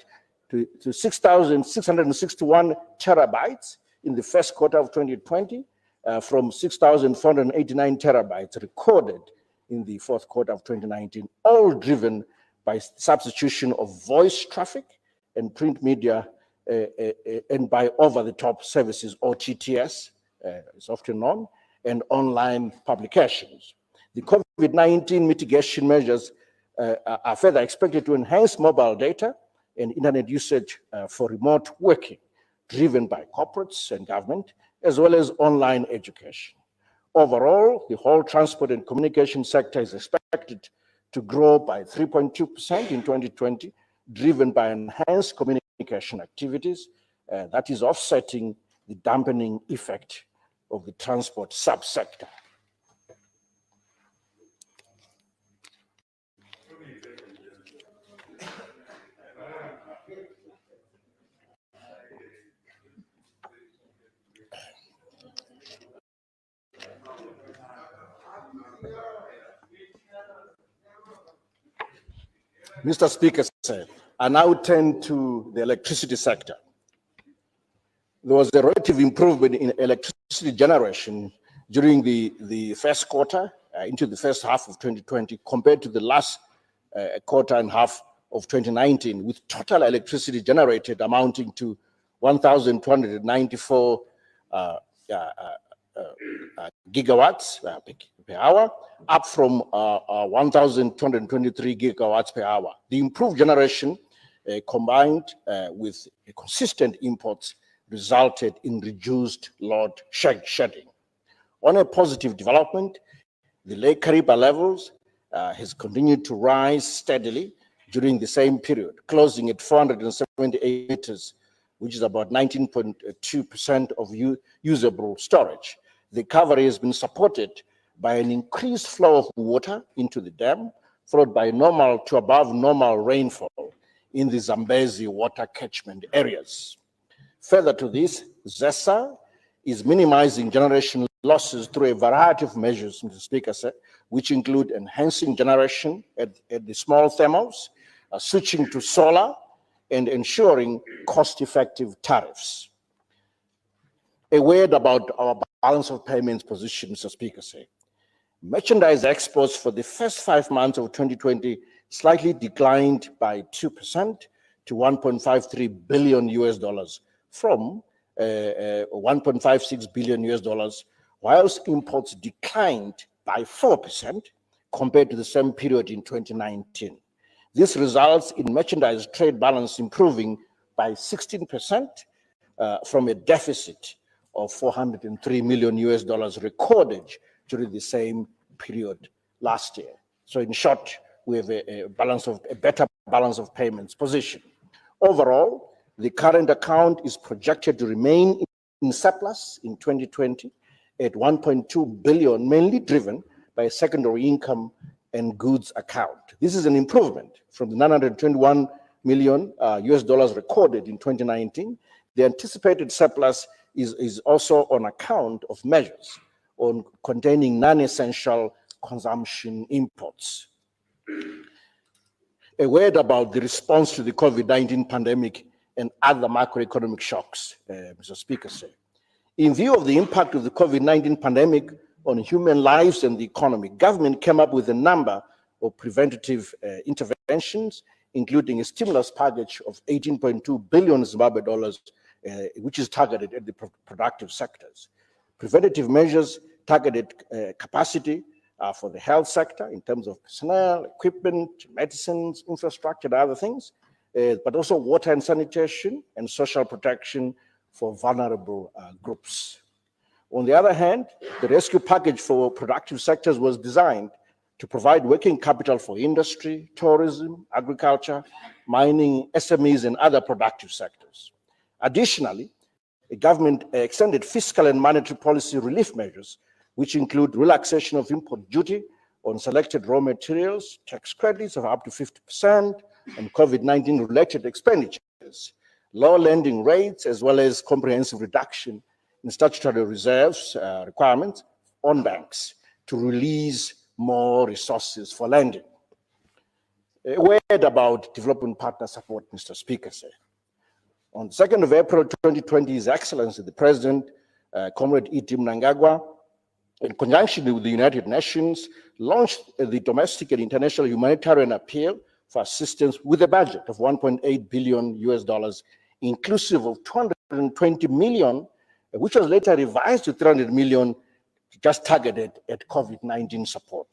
to 6,661 terabytes in the first quarter of 2020, from 6,489 terabytes recorded in the fourth quarter of 2019, all driven by substitution of voice traffic and print media and by over-the-top services, OTTs, it's often known, and online publications. The COVID-19 mitigation measures are further expected to enhance mobile data and internet usage for remote working, driven by corporates and government, as well as online education. Overall, the whole transport and communication sector is expected to grow by 3.2% in 2020, driven by enhanced communication activities that is offsetting the dampening effect of the transport subsector. Mr. Speaker, I now turn to the electricity sector. There was a relative improvement in electricity generation during the first quarter into the first half of 2020 compared to the last quarter and half of 2019, with total electricity generated amounting to 1,294 gigawatts per hour, up from 1,223 gigawatts per hour. The improved generation combined with consistent imports resulted in reduced load shedding. On a positive development, the Lake Kariba levels has continued to rise steadily during the same period, closing at 478 meters, which is about 19.2% of usable storage. The recovery has been supported by an increased flow of water into the dam, followed by normal to above normal rainfall in the Zambezi water catchment areas. Further to this, ZESA is minimizing generation losses through a variety of measures, Mr. Speaker, which include enhancing generation at the small thermals, switching to solar, and ensuring cost-effective tariffs. A word about our balance of payments position, Mr. Speaker. Merchandise exports for the first 5 months of 2020 slightly declined by 2% to 1.53 billion US dollars from 1.56 billion US dollars, whilst imports declined by 4% compared to the same period in 2019. This results in merchandise trade balance improving by 16% from a deficit of 403 million US dollars recorded during the same period last year. So in short, we have a better balance of payments position. Overall, the current account is projected to remain in surplus in 2020 at 1.2 billion, mainly driven by a secondary income and goods account. This is an improvement from the 921 million US dollars recorded in 2019. The anticipated surplus is also on account of measures on containing non-essential consumption imports. A word about the response to the COVID-19 pandemic and other macroeconomic shocks, Mr. Speaker said. In view of the impact of the COVID-19 pandemic on human lives and the economy, government came up with a number of preventative interventions, including a stimulus package of 18.2 billion Zimbabwe dollars, which is targeted at the productive sectors. Preventative measures targeted capacity for the health sector in terms of personnel, equipment, medicines, infrastructure, and other things, but also water and sanitation and social protection for vulnerable groups. On the other hand, the rescue package for productive sectors was designed to provide working capital for industry, tourism, agriculture, mining, SMEs, and other productive sectors. Additionally, the government extended fiscal and monetary policy relief measures, which include relaxation of import duty on selected raw materials, tax credits of up to 50%, and COVID-19 related expenditures, lower lending rates, as well as comprehensive reduction in statutory reserves requirements on banks to release more resources for lending. A word about development partner support, Mr. Speaker said. On the 2nd of April 2020, His Excellency the President, Comrade E.T. Mnangagwa, in conjunction with the United Nations, launched the domestic and international humanitarian appeal for assistance with a budget of 1.8 billion US dollars, inclusive of 220 million, which was later revised to 300 million, just targeted at COVID-19 support.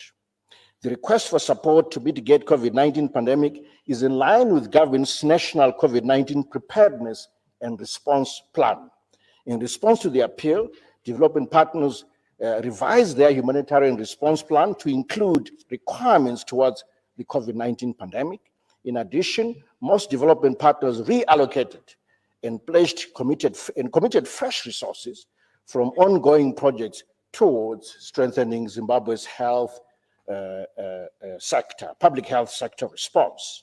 The request for support to mitigate COVID-19 pandemic is in line with government's national COVID-19 preparedness and response plan. In response to the appeal, development partners revised their humanitarian response plan to include requirements towards the COVID-19 pandemic. In addition, most development partners reallocated and committed fresh resources from ongoing projects towards strengthening Zimbabwe's health sector, public health sector response.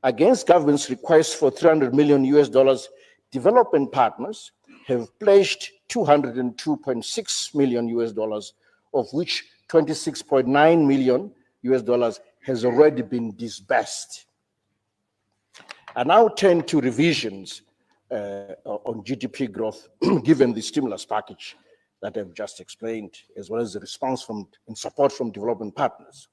Against government's request for 300 million US dollars, development partners have pledged 202.6 million US dollars, of which 26.9 million US dollars has already been disbursed. I now turn to revisions on GDP growth, given the stimulus package that I've just explained, as well as the response from and support from development partners.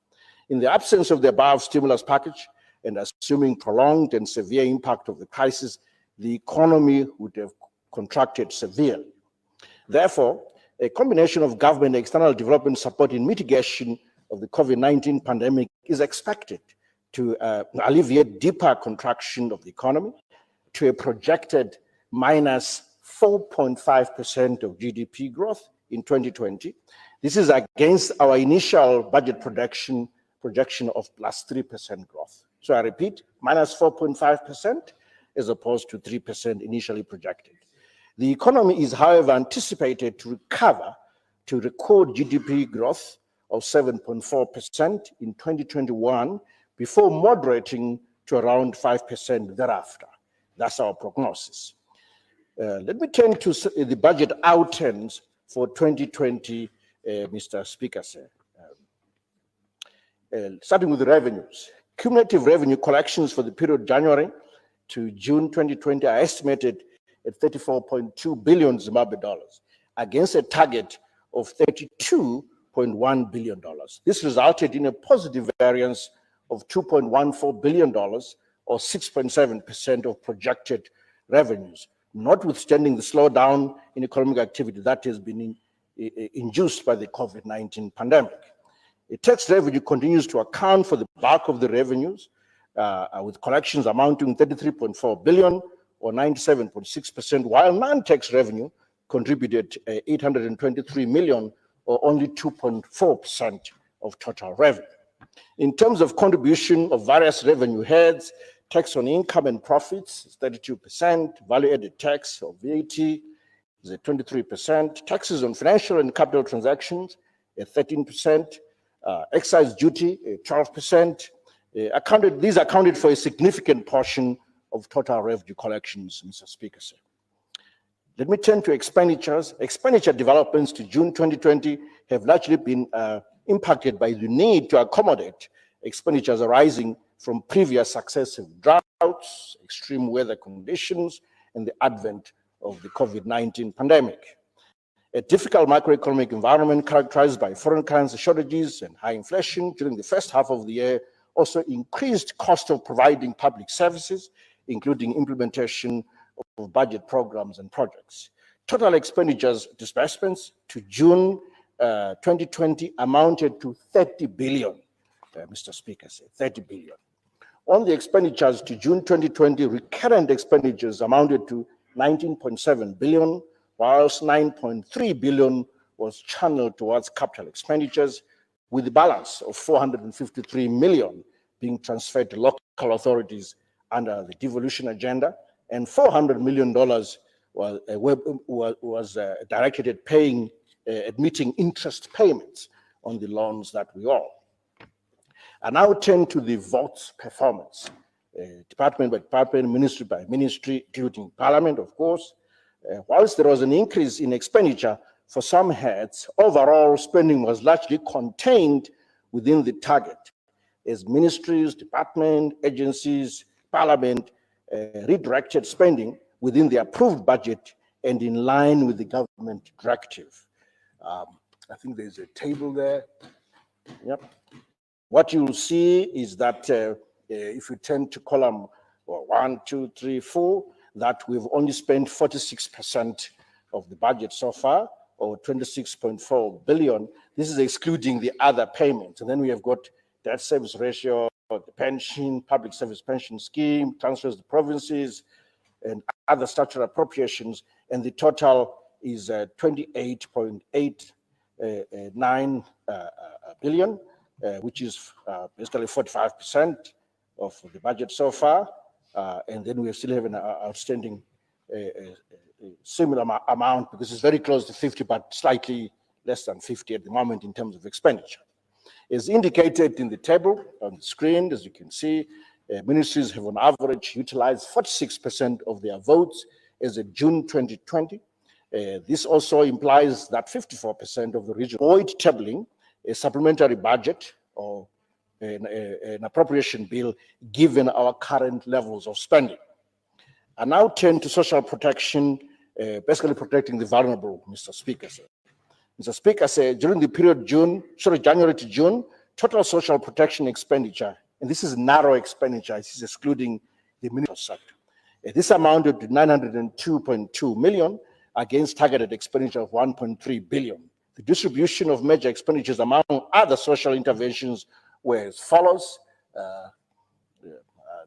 In the absence of the above stimulus package, and assuming prolonged and severe impact of the crisis, the economy would have contracted severely. Therefore, a combination of government and external development support in mitigation of the COVID-19 pandemic is expected to alleviate deeper contraction of the economy to a projected minus 4.5% of GDP growth in 2020. This is against our initial budget projection of plus 3% growth. So I repeat, minus 4.5% as opposed to 3% initially projected. The economy is, however, anticipated to recover to record GDP growth of 7.4% in 2021 before moderating to around 5% thereafter. That's our prognosis. Let me turn to the budget outcomes for 2020, Mr. Speaker, sir. Starting with the revenues. Cumulative revenue collections for the period January to June 2020 are estimated at 34.2 billion Zimbabwe dollars against a target of 32.1 billion dollars. This resulted in a positive variance of 2.14 billion dollars or 6.7% of projected revenues, notwithstanding the slowdown in economic activity that has been induced by the COVID-19 pandemic. The tax revenue continues to account for the bulk of the revenues, with collections amounting 33.4 billion or 97.6%, while non-tax revenue contributed 823 million or only 2.4% of total revenue. In terms of contribution of various revenue heads, tax on income and profits is 32%, value-added tax or VAT is at 23%, taxes on financial and capital transactions at 13%, excise duty at 12%. These accounted for a significant portion of total revenue collections, Mr. Speaker. Sir. Let me turn to expenditures. Expenditure developments to June 2020 have largely been impacted by the need to accommodate expenditures arising from previous successive droughts, extreme weather conditions, and the advent of the COVID-19 pandemic. A difficult macroeconomic environment characterized by foreign currency shortages and high inflation during the first half of the year also increased cost of providing public services, including implementation of budget programs and projects. Total expenditures disbursements to June 2020 amounted to 30 billion, Mr. Speaker said, 30 billion. On the expenditures to June 2020, recurrent expenditures amounted to 19.7 billion, whilst 9.3 billion was channeled towards capital expenditures, with the balance of 453 million being transferred to local authorities under the devolution agenda, and $400 million was directed at meeting interest payments on the loans that we owe. I now turn to the votes performance, department by department, ministry by ministry, including Parliament, of course. Whilst there was an increase in expenditure for some heads, overall spending was largely contained within the target, as ministries, departments, agencies, Parliament redirected spending within the approved budget and in line with the government directive. I think there's a table there. Yep. What you'll see is that if you turn to column 1, 2, 3, 4, that we've only spent 46% of the budget so far, or 26.4 billion. This is excluding the other payments. And then we have got debt service ratio, the pension, public service pension scheme, transfers to provinces, and other statutory appropriations. And the total is 28.89 billion, which is basically 45% of the budget so far. And then we still have an outstanding similar amount, because it's very close to 50, but slightly less than 50 at the moment in terms of expenditure. As indicated in the table on the screen, as you can see, ministries have on average utilized 46% of their votes as of June 2020. This also implies that 54% of the region avoid tabling a supplementary budget or an appropriation bill given our current levels of spending. I now turn to social protection, basically protecting the vulnerable, Mr. Speaker. Mr. Speaker, during the period January to June, total social protection expenditure, and this is narrow expenditure, this is excluding the municipal sector. This amounted to 902.2 million against targeted expenditure of 1.3 billion. The distribution of major expenditures among other social interventions were as follows.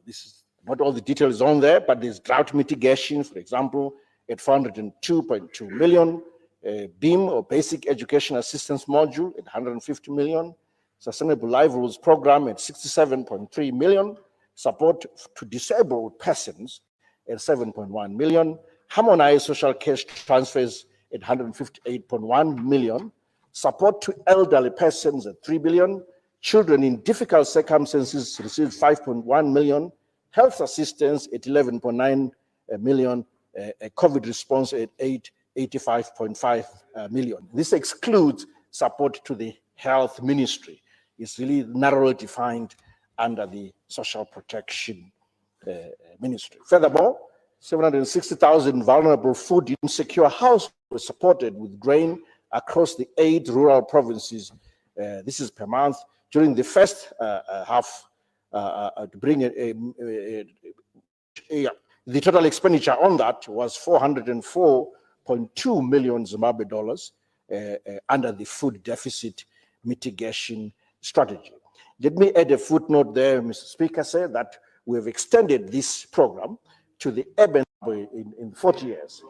This is not all the details on there, but there's drought mitigation, for example, at 402.2 million, BEAM or Basic Education Assistance Module at 150 million, Sustainable Livelihoods Program at 67.3 million, support to disabled persons at 7.1 million, Harmonized Social Cash Transfers at 158.1 million, support to elderly persons at 3 billion, children in difficult circumstances received 5.1 million, health assistance at 11.9 million, COVID response at 85.5 million. This excludes support to the health ministry. It's really narrowly defined under the social protection ministry. Furthermore, 760,000 vulnerable food insecure households were supported with grain across the 8 rural provinces. This is per month during the first half the total expenditure on that was 404.2 million Zimbabwe dollars under the food deficit mitigation strategy. Let me add a footnote there, Mr. Speaker, said that we have extended this program to the urban in 40 years.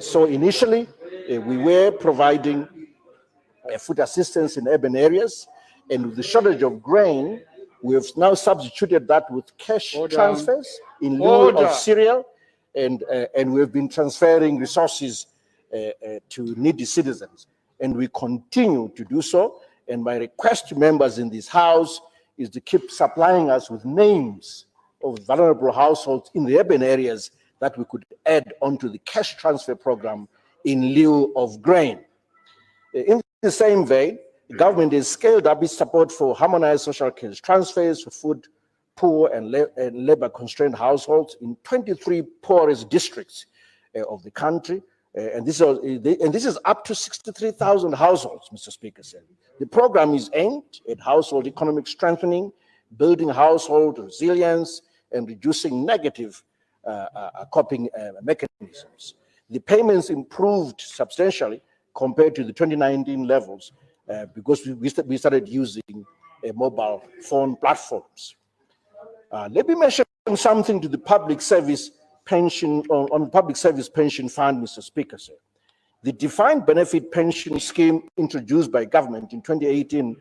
So initially, we were providing food assistance in urban areas, and with the shortage of grain, we have now substituted that with cash transfers in lieu of cereal, and we have been transferring resources to needy citizens, and we continue to do so. And my request to members in this House is to keep supplying us with names of vulnerable households in the urban areas that we could add onto the cash transfer program in lieu of grain. In the same vein, the government has scaled up its support for harmonized social care transfers for food, poor and labor-constrained households in 23 poorest districts of the country. And this is up to 63,000 households, Mr. Speaker said. The program is aimed at household economic strengthening, building household resilience, and reducing negative coping mechanisms. The payments improved substantially compared to the 2019 levels because we started using mobile phone platforms. Let me mention something to the public service pension on the public service pension fund, Mr. Speaker, sir. The defined benefit pension scheme introduced by government in 2018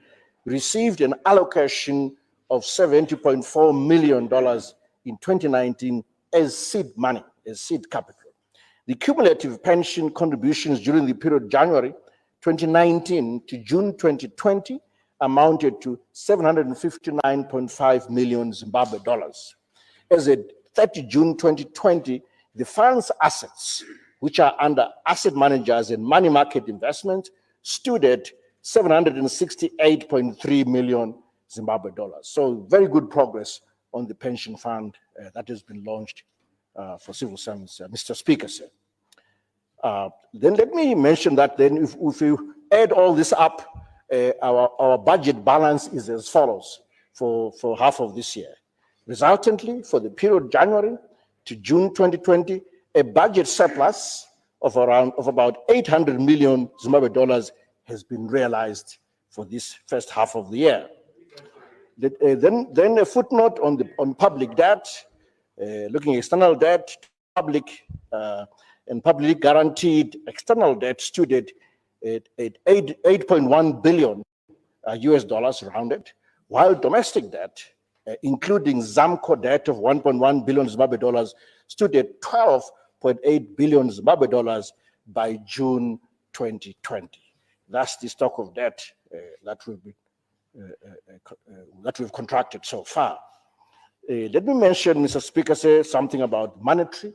received an allocation of $70.4 million in 2019 as seed money, as seed capital. The cumulative pension contributions during the period January 2019 to June 2020 amounted to 759.5 million Zimbabwe dollars. As at 30 June 2020, the fund's assets, which are under asset managers and money market investment, stood at 768.3 million Zimbabwe dollars. So very good progress on the pension fund that has been launched for civil servants, Mr. Speaker, sir. Then let me mention that then if you add all this up, our budget balance is as follows for half of this year. Resultantly, for the period January to June 2020, a budget surplus of about 800 million Zimbabwe dollars has been realized for this first half of the year. Then a footnote on public debt, looking at external debt, public and publicly guaranteed external debt stood at 8.1 billion US dollars rounded, while domestic debt, including Zamco debt of 1.1 billion Zimbabwe dollars, stood at 12.8 billion Zimbabwe dollars by June 2020. That's the stock of debt that we've contracted so far. Let me mention, Mr. Speaker, say something about monetary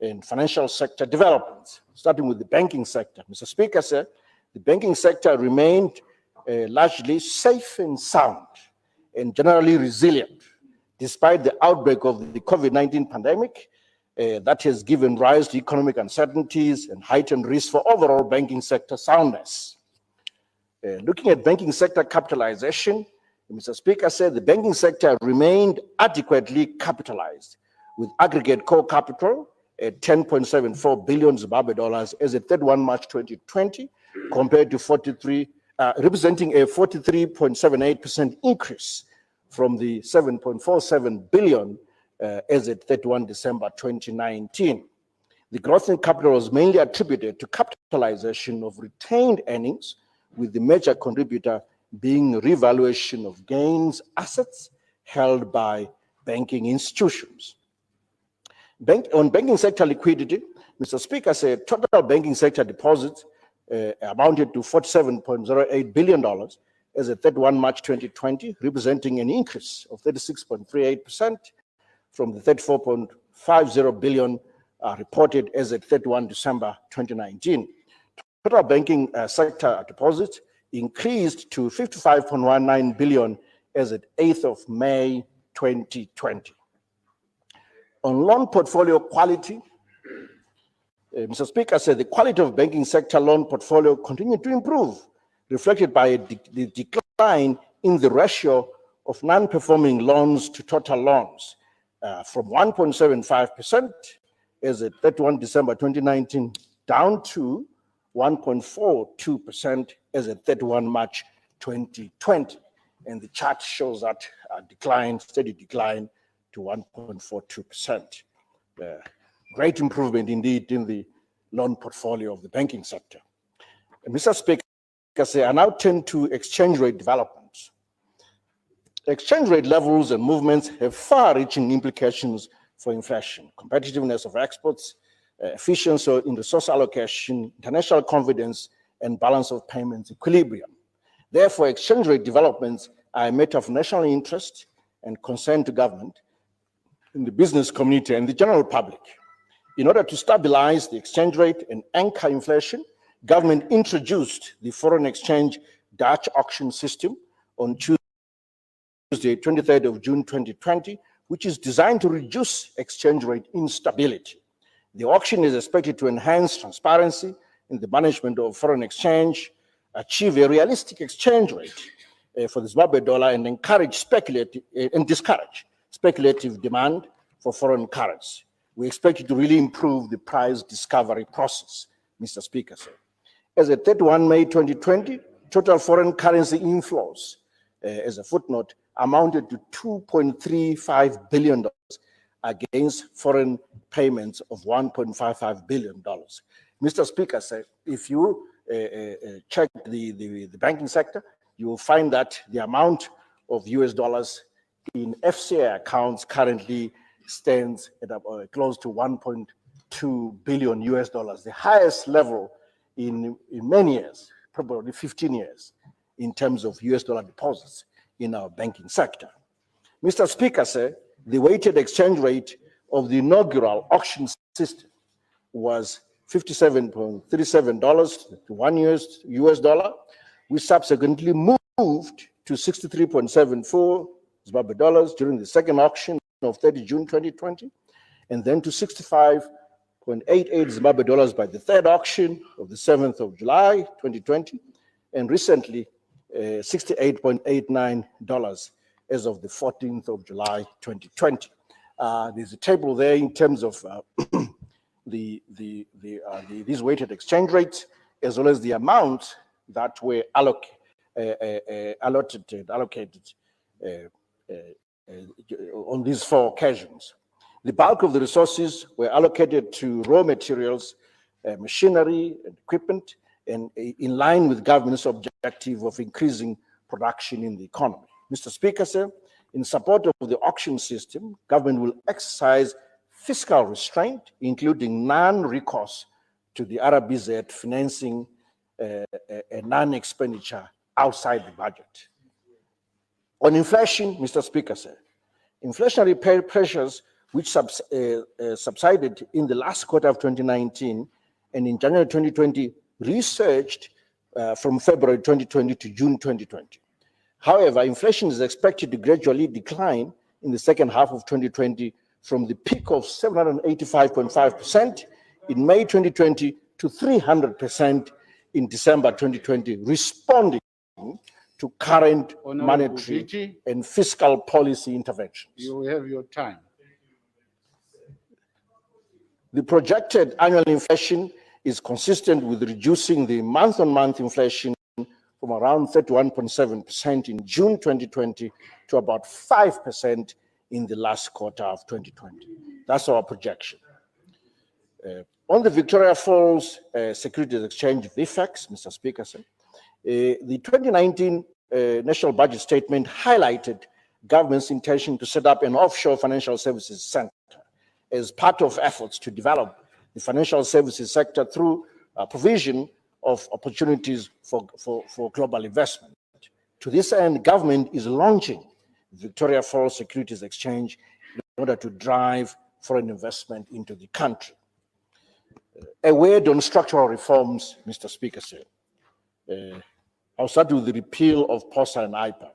and financial sector developments, starting with the banking sector. Mr. Speaker, sir, the banking sector remained largely safe and sound and generally resilient, despite the outbreak of the COVID-19 pandemic that has given rise to economic uncertainties and heightened risk for overall banking sector soundness. Looking at banking sector capitalization, Mr. Speaker said the banking sector remained adequately capitalized, with aggregate core capital at 10.74 billion Zimbabwe dollars as at 31 March 2020, compared to representing a 43.78% increase from the 7.47 billion as at 31 December 2019. The growth in capital was mainly attributed to capitalization of retained earnings, with the major contributor being revaluation of gains assets held by banking institutions. On banking sector liquidity, Mr. Speaker said total banking sector deposits amounted to $47.08 billion as at 31 March 2020, representing an increase of 36.38% from the 34.50 billion reported as at 31 December 2019. Total banking sector deposits increased to 55.19 billion as at 8th of May 2020. On loan portfolio quality, Mr. Speaker said the quality of banking sector loan portfolio continued to improve, reflected by the decline in the ratio of non-performing loans to total loans from 1.75% as at 31 December 2019 down to 1.42% as at 31 March 2020. And the chart shows that steady decline to 1.42%. Great improvement indeed in the loan portfolio of the banking sector. And Mr. Speaker, I now turn to exchange rate developments. Exchange rate levels and movements have far-reaching implications for inflation, competitiveness of exports, efficiency in resource allocation, international confidence, and balance of payments equilibrium. Therefore, exchange rate developments are a matter of national interest and concern to government, in the business community, and the general public. In order to stabilize the exchange rate and anchor inflation, government introduced the foreign exchange Dutch auction system on Tuesday, 23rd of June 2020, which is designed to reduce exchange rate instability. The auction is expected to enhance transparency in the management of foreign exchange, achieve a realistic exchange rate for the Zimbabwe dollar, and discourage speculative demand for foreign currency. We expect it to really improve the price discovery process, Mr. Speaker. As of 31 May 2020, total foreign currency inflows, as a footnote, amounted to $2.35 billion against foreign payments of $1.55 billion. Mr. Speaker, if you check the banking sector, you will find that the amount of US dollars in FCA accounts currently stands at close to 1.2 billion US dollars, the highest level in many years, probably 15 years, in terms of US dollar deposits in our banking sector. Mr. Speaker, the weighted exchange rate of the inaugural auction system was $57.37 to $1 US dollar. We subsequently moved to 63.74 Zimbabwe dollars during the second auction of 30 June 2020, and then to 65.88 Zimbabwe dollars by the third auction of the 7th of July 2020, and recently $68.89 as of the 14th of July 2020. There's a table there in terms of these weighted exchange rates, as well as the amounts that were allocated on these four occasions. The bulk of the resources were allocated to raw materials, machinery, and equipment, and in line with government's objective of increasing production in the economy. Mr. Speaker, in support of the auction system, government will exercise fiscal restraint, including non-recourse to the RBZ financing a non-expenditure outside the budget. On inflation, Mr. Speaker, inflationary pressures which subsided in the last quarter of 2019 and in January 2020 resurged from February 2020 to June 2020. However, inflation is expected to gradually decline in the second half of 2020 from the peak of 785.5% in May 2020 to 300% in December 2020, responding to current monetary and fiscal policy interventions. You have your time. The projected annual inflation is consistent with reducing the month-on-month inflation from around 31.7% in June 2020 to about 5% in the last quarter of 2020. That's our projection. On the Victoria Falls Securities Exchange VFEX, Mr. Speaker, the 2019 National Budget Statement highlighted government's intention to set up an offshore financial services center as part of efforts to develop the financial services sector through provision of opportunities for global investment. To this end, government is launching the Victoria Falls Securities Exchange in order to drive foreign investment into the country. A word on structural reforms, Mr. Speaker. I'll start with the repeal of POSA and IPA.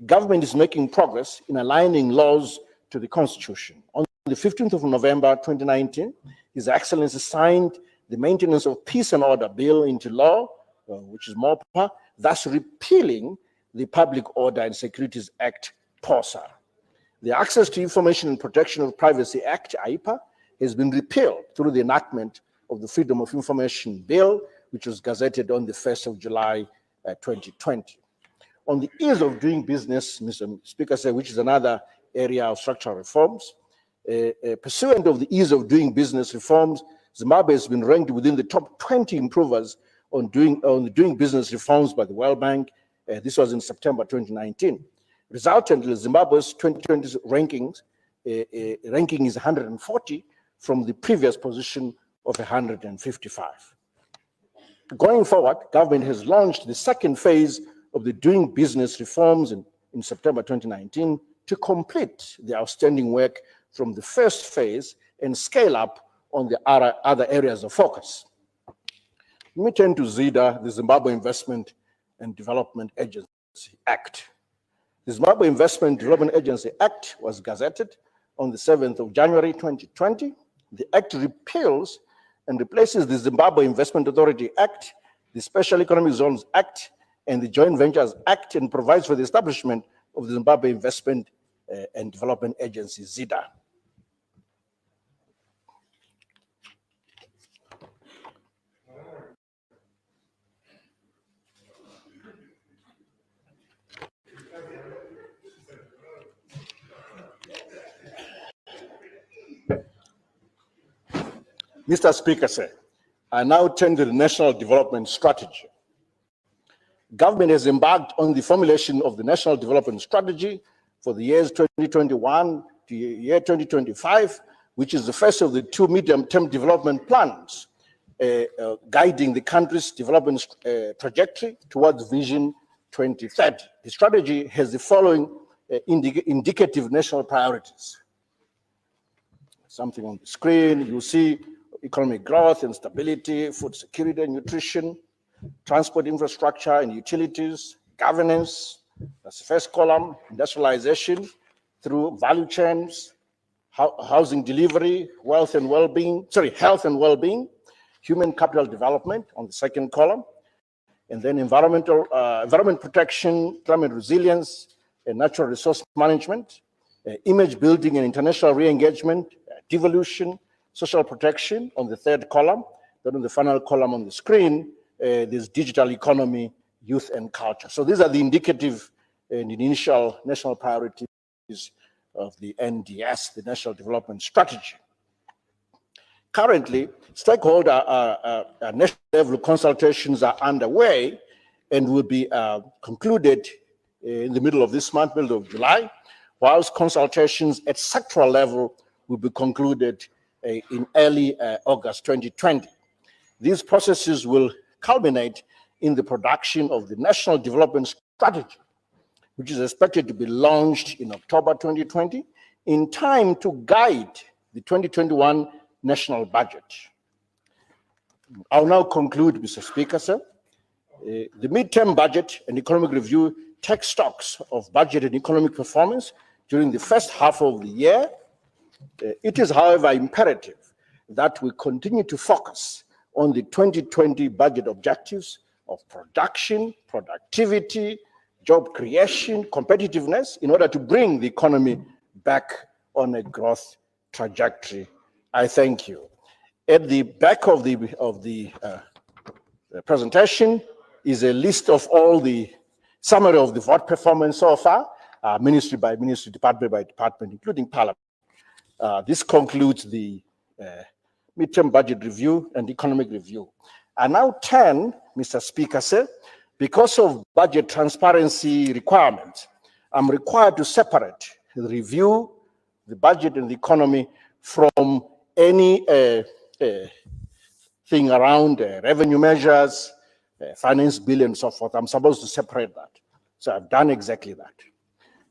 Government is making progress in aligning laws to the Constitution. On the 15th of November 2019, His Excellency signed the Maintenance of Peace and Order Bill into law, which is MOPA, thus repealing the Public Order and Securities Act POSA. The Access to Information and Protection of Privacy Act, AIPA, has been repealed through the enactment of the Freedom of Information Bill, which was gazetted on the 1st of July 2020. On the ease of doing business, Mr. Speaker said, which is another area of structural reforms, pursuant of the ease of doing business reforms, Zimbabwe has been ranked within the top 20 improvers on doing business reforms by the World Bank. This was in September 2019. Resultantly, Zimbabwe's 2020 ranking is 140 from the previous position of 155. Going forward, government has launched the second phase of the doing business reforms in September 2019 to complete the outstanding work from the first phase and scale up on the other areas of focus. Let me turn to ZIDA, the Zimbabwe Investment and Development Agency Act. The Zimbabwe Investment and Development Agency Act was gazetted on the 7th of January 2020. The act repeals and replaces the Zimbabwe Investment Authority Act, the Special Economic Zones Act, and the Joint Ventures Act, and provides for the establishment of the Zimbabwe Investment and Development Agency, ZIDA. Mr. Speaker, sir, I now turn to the National Development Strategy. Government has embarked on the formulation of the National Development Strategy for the years 2021 to year 2025, which is the first of the two medium-term development plans guiding the country's development trajectory towards Vision 2030. The strategy has the following indicative national priorities. Something on the screen, you see economic growth and stability, food security and nutrition, transport infrastructure and utilities, governance, that's the first column, industrialization through value chains, housing delivery, health and well-being, human capital development on the second column, and then environment protection, climate resilience, and natural resource management, image building and international re-engagement, devolution, social protection on the third column. Then on the final column on the screen, there's digital economy, youth and culture. So these are the indicative and initial national priorities of the NDS, the National Development Strategy. Currently, stakeholder national level consultations are underway and will be concluded in the middle of this month, middle of July, whilst consultations at sectoral level will be concluded in early August 2020. These processes will culminate in the production of the National Development Strategy, which is expected to be launched in October 2020, in time to guide the 2021 national budget. I'll now conclude, Mr. Speaker, sir. The midterm budget and economic review take stocks of budget and economic performance during the first half of the year. It is, however, imperative that we continue to focus on the 2020 budget objectives of production, productivity, job creation, competitiveness, in order to bring the economy back on a growth trajectory. I thank you. At the back of the presentation is a list of all the summary of the vote performance so far, ministry by ministry, department by department, including Parliament. This concludes the midterm budget review and economic review. I now turn, Mr. Speaker, sir, because of budget transparency requirements, I'm required to separate the review, the budget and the economy from any thing around revenue measures, finance bill and so forth. I'm supposed to separate that. So I've done exactly that.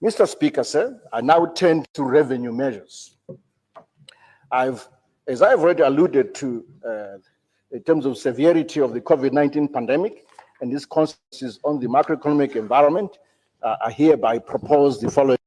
Mr. Speaker, sir, I now turn to revenue measures. As I've already alluded to, in terms of severity of the COVID-19 pandemic and its consequences on the macroeconomic environment, I hereby propose the following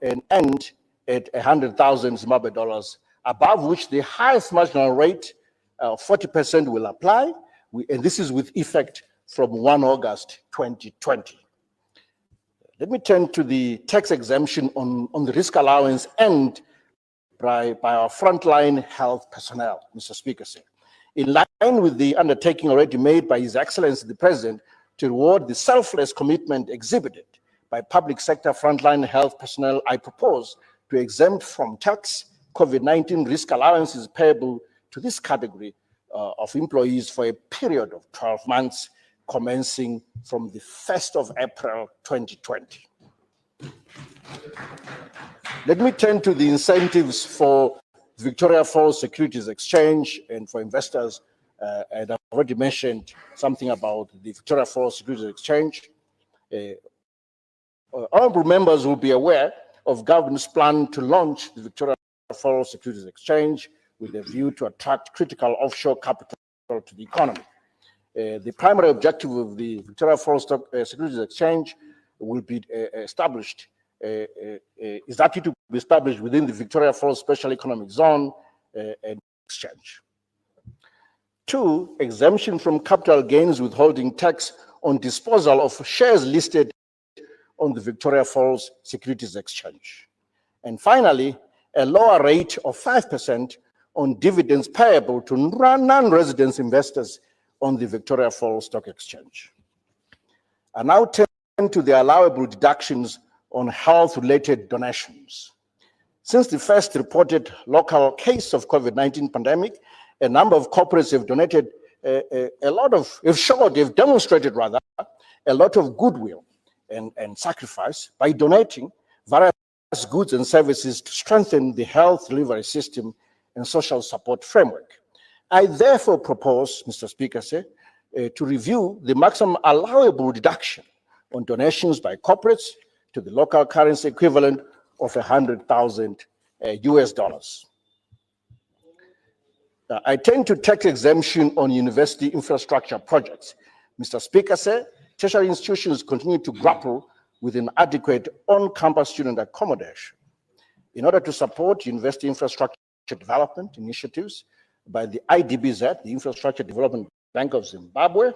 and end at 100,000 Zimbabwe dollars, above which the highest marginal rate, 40% will apply, and this is with effect from 1 August 2020. Let me turn to the tax exemption on the risk allowance and by our frontline health personnel, Mr. Speaker. In line with the undertaking already made by His Excellency the President to reward the selfless commitment exhibited by public sector frontline health personnel, I propose to exempt from tax COVID-19 risk allowances payable to this category of employees for a period of 12 months, commencing from the 1st of April 2020. Let me turn to the incentives for Victoria Falls Securities Exchange and for investors. And I've already mentioned something about the Victoria Falls Securities Exchange. Honorable members will be aware of government's plan to launch the Victoria Falls Securities Exchange with a view to attract critical offshore capital to the economy. The primary objective of the Victoria Falls Securities Exchange will be established, is that it will be established within the Victoria Falls Special Economic Zone and exchange. 2, exemption from capital gains withholding tax on disposal of shares listed on the Victoria Falls Securities Exchange. And finally, a lower rate of 5% on dividends payable to non-resident investors on the Victoria Falls Stock Exchange. I now turn to the allowable deductions on health-related donations. Since the first reported local case of COVID-19 pandemic, a number of corporates have donated they've demonstrated rather, a lot of goodwill and sacrifice by donating various goods and services to strengthen the health delivery system and social support framework. I therefore propose, Mr. Speaker, to review the maximum allowable deduction on donations by corporates to the local currency equivalent of 100,000 US dollars. I turn to tax exemption on university infrastructure projects. Mr. Speaker, tertiary institutions continue to grapple with inadequate on-campus student accommodation. In order to support university infrastructure development initiatives by the IDBZ, the Infrastructure Development Bank of Zimbabwe,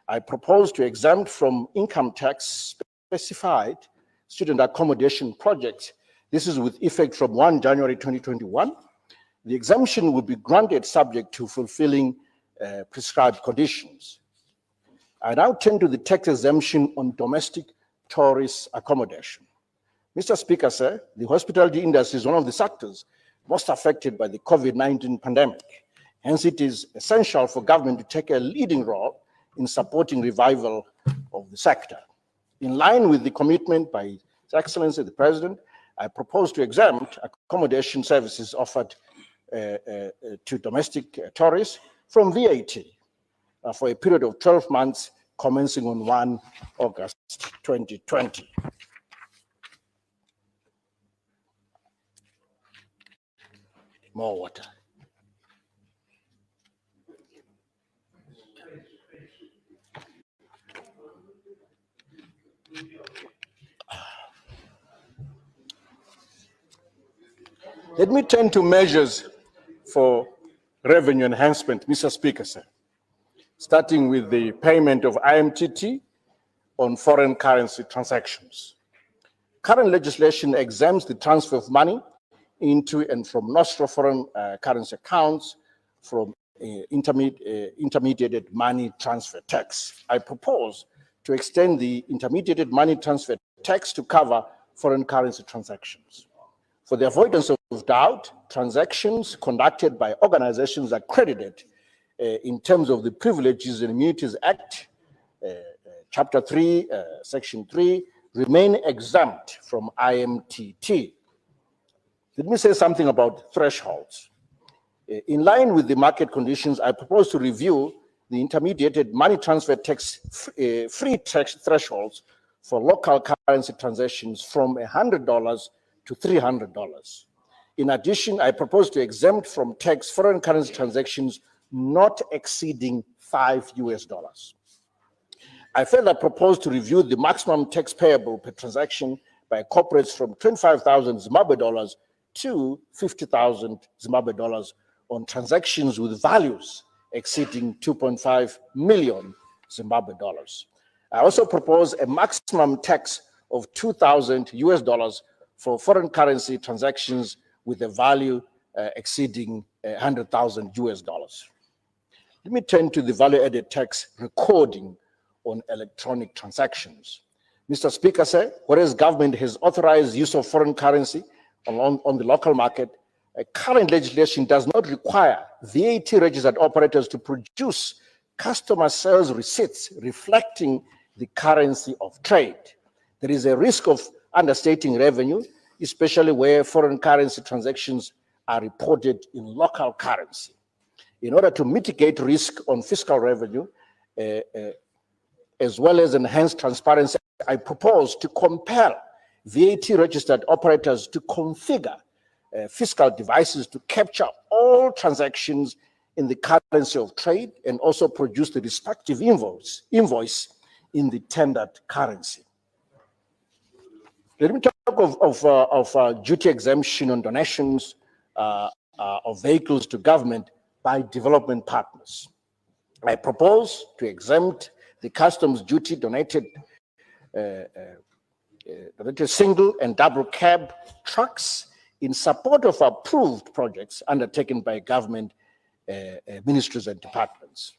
I propose to exempt from income tax specified student accommodation projects. This is with effect from 1 January 2021. The exemption will be granted subject to fulfilling prescribed conditions. I now turn to the tax exemption on domestic tourist accommodation. Mr. Speaker, the hospitality industry is one of the sectors most affected by the COVID-19 pandemic. Hence, it is essential for government to take a leading role in supporting revival of the sector. In line with the commitment by His Excellency the President, I propose to exempt accommodation services offered to domestic tourists from VAT for a period of 12 months commencing on 1 August 2020. More water. Let me turn to measures for revenue enhancement, Mr. Speaker, starting with the payment of IMTT on foreign currency transactions. Current legislation exempts the transfer of money into and from nostro foreign currency accounts from intermediated money transfer tax. I propose to extend the intermediated money transfer tax to cover foreign currency transactions. For the avoidance of doubt, transactions conducted by organizations accredited in terms of the Privileges and Immunities Act, Chapter 3, Section 3, remain exempt from IMTT. Let me say something about thresholds. In line with the market conditions, I propose to review the intermediated money transfer tax free tax thresholds for local currency transactions from $100 to $300. In addition, I propose to exempt from tax foreign currency transactions not exceeding $5 US. I further propose to review the maximum tax payable per transaction by corporates from 25,000 Zimbabwe dollars to 50,000 Zimbabwe dollars on transactions with values exceeding 2.5 million Zimbabwe dollars. I also propose a maximum tax of 2,000 US dollars for foreign currency transactions with a value exceeding 100,000 US dollars. Let me turn to the value-added tax recording on electronic transactions. Mr. Speaker, sir, whereas government has authorized use of foreign currency on the local market, current legislation does not require VAT-registered operators to produce customer sales receipts reflecting the currency of trade. There is a risk of understating revenue, especially where foreign currency transactions are reported in local currency. In order to mitigate risk on fiscal revenue, as well as enhance transparency, I propose to compel VAT-registered operators to configure fiscal devices to capture all transactions in the currency of trade and also produce the respective invoice in the tendered currency. Let me talk of duty exemption on donations of vehicles to government by development partners. I propose to exempt the customs duty donated single and double cab trucks in support of approved projects undertaken by government ministries and departments.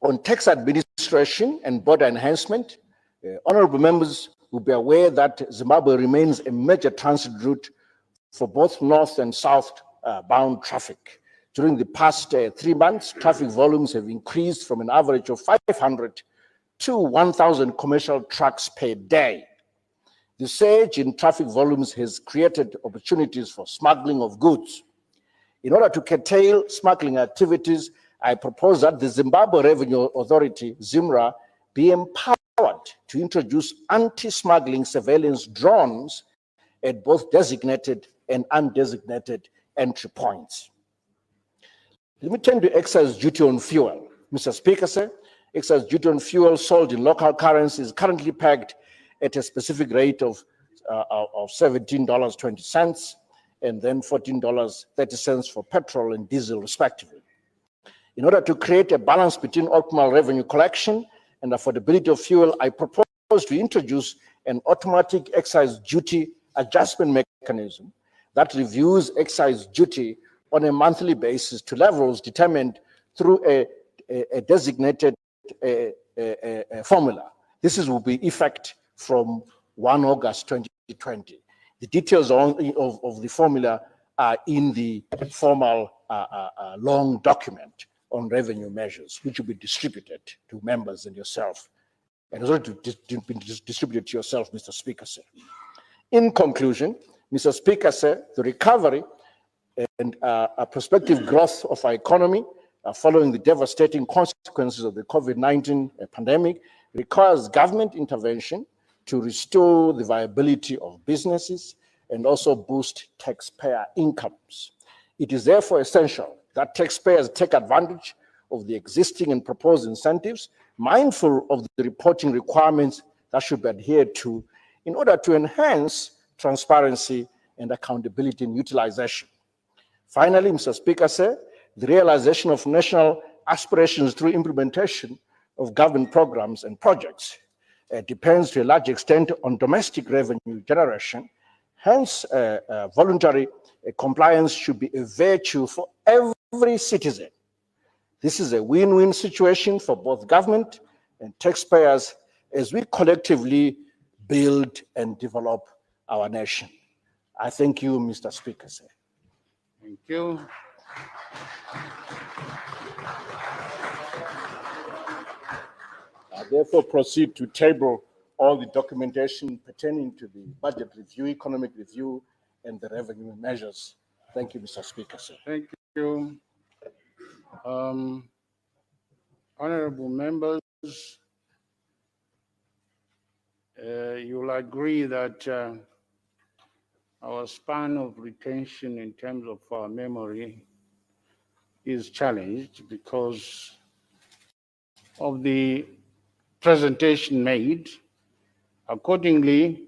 On tax administration and border enhancement, honorable members will be aware that Zimbabwe remains a major transit route for both north and south bound traffic. During the past 3 months, traffic volumes have increased from an average of 500 to 1,000 commercial trucks per day. The surge in traffic volumes has created opportunities for smuggling of goods. In order to curtail smuggling activities, I propose that the Zimbabwe Revenue Authority, ZIMRA, be empowered to introduce anti-smuggling surveillance drones at both designated and undesignated entry points. Let me turn to excise duty on fuel. Mr. Speaker, sir, excise duty on fuel sold in local currency is currently pegged at a specific rate of $17.20 and then $14.30 for petrol and diesel, respectively. In order to create a balance between optimal revenue collection and affordability of fuel, I propose to introduce an automatic excise duty adjustment mechanism that reviews excise duty on a monthly basis to levels determined through a designated formula. This will be effect from 1 August 2020. The details of the formula are in the formal long document on revenue measures, which will be distributed to members and yourself, and has already been distributed to yourself, Mr. Speaker, sir. In conclusion, Mr. Speaker, sir, the recovery and a prospective growth of our economy following the devastating consequences of the COVID-19 pandemic requires government intervention to restore the viability of businesses and also boost taxpayer incomes. It is therefore essential that taxpayers take advantage of the existing and proposed incentives, mindful of the reporting requirements that should be adhered to in order to enhance transparency and accountability in utilization. Finally, Mr. Speaker, sir, the realization of national aspirations through implementation of government programs and projects depends to a large extent on domestic revenue generation. Hence, voluntary compliance should be a virtue for every citizen. This is a win-win situation for both government and taxpayers as we collectively build and develop our nation. I thank you, Mr. Speaker, sir. Thank you. I therefore proceed to table all the documentation pertaining to the budget review, economic review, and the revenue measures. Thank you, Mr. Speaker, sir. Thank you. Honorable members, you'll agree that our span of retention in terms of our memory is challenged because of the presentation made. Accordingly,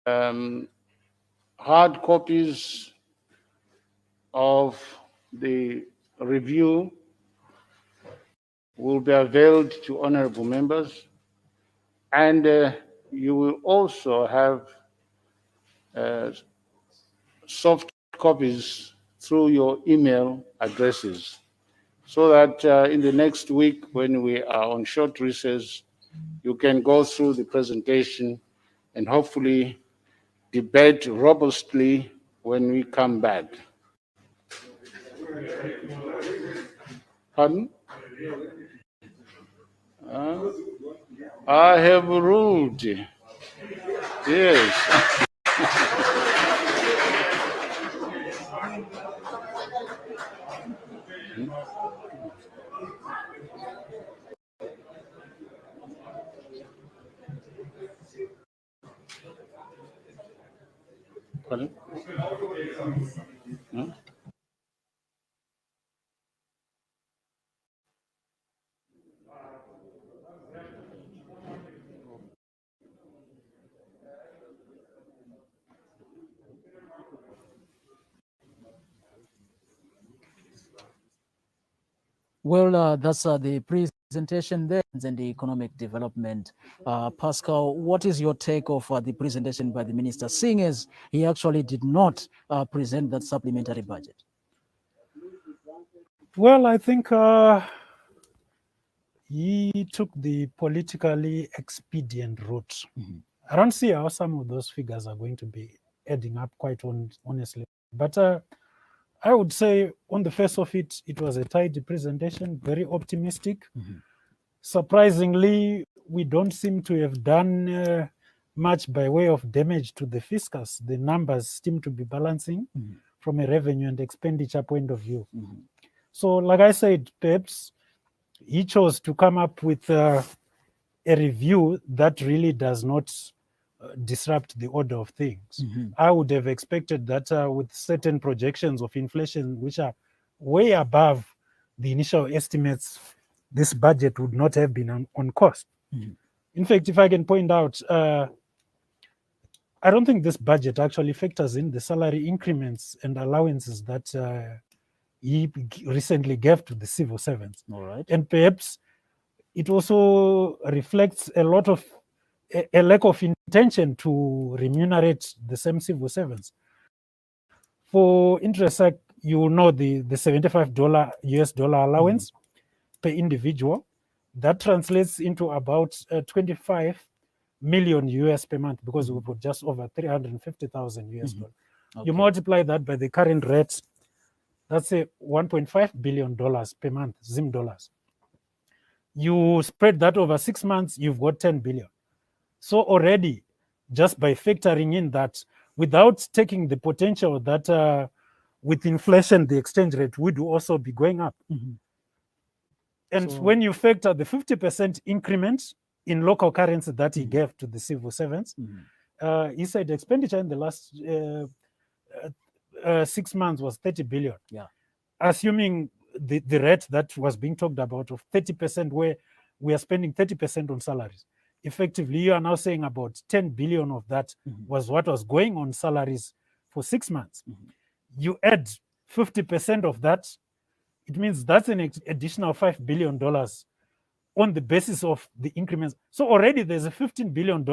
hard copies of the review will be availed to honorable members, and you will also have soft copies through your email addresses, so that in the next week, when we are on short recess, you can go through the presentation and hopefully debate robustly when we come back. Pardon? I have ruled. Yes. Pardon? Well, that's the presentation there and the economic development. Pascal, what is your take of the presentation by the minister, seeing as he actually did not present that supplementary budget? Well, I think he took the politically expedient route. I don't see how some of those figures are going to be adding up, quite honestly. But I would say on the face of it, it was a tidy presentation, very optimistic. Surprisingly, we don't seem to have done much by way of damage to the fiscus. The numbers seem to be balancing from a revenue and expenditure point of view. So like I said, perhaps he chose to come up with a review that really does not disrupt the order of things. I would have expected that with certain projections of inflation, which are way above the initial estimates, this budget would not have been on cost. In fact, if I can point out, I don't think this budget actually factors in the salary increments and allowances that he recently gave to the civil servants. All right. And perhaps it also reflects a lot of a lack of intention to remunerate the same civil servants. For interest, like you know, the $75 US dollar allowance per individual, that translates into about 25 million US per month, because we put just over 350,000 US dollars. You multiply that by the current rates, that's a $1.5 billion per month, Zim dollars. You spread that over 6 months, you've got 10 billion. So already, just by factoring in that, without taking the potential that with inflation, the exchange rate would also be going up. And So- when you factor the 50% increment in local currency that he gave to the civil servants, he said expenditure in the last 6 months was 30 billion. Yeah. Assuming the rate that was being talked about of 30%, where we are spending 30% on salaries. Effectively, you are now saying about 10 billion of that was what was going on salaries for 6 months. You add 50% of that, it means that's an additional $5 billion on the basis of the increments. So already there's a $15 billion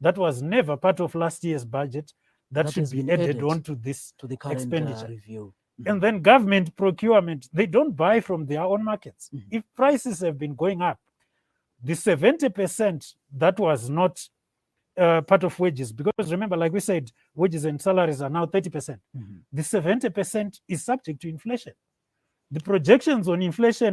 that was never part of last year's budget that should has be been added added on to this to the current expenditure. review. And then government procurement, they don't buy from their own markets. If prices have been going up, the 70% that was not part of wages, because remember, like we said, wages and salaries are now 30%. The 70% is subject to inflation. The projections on inflation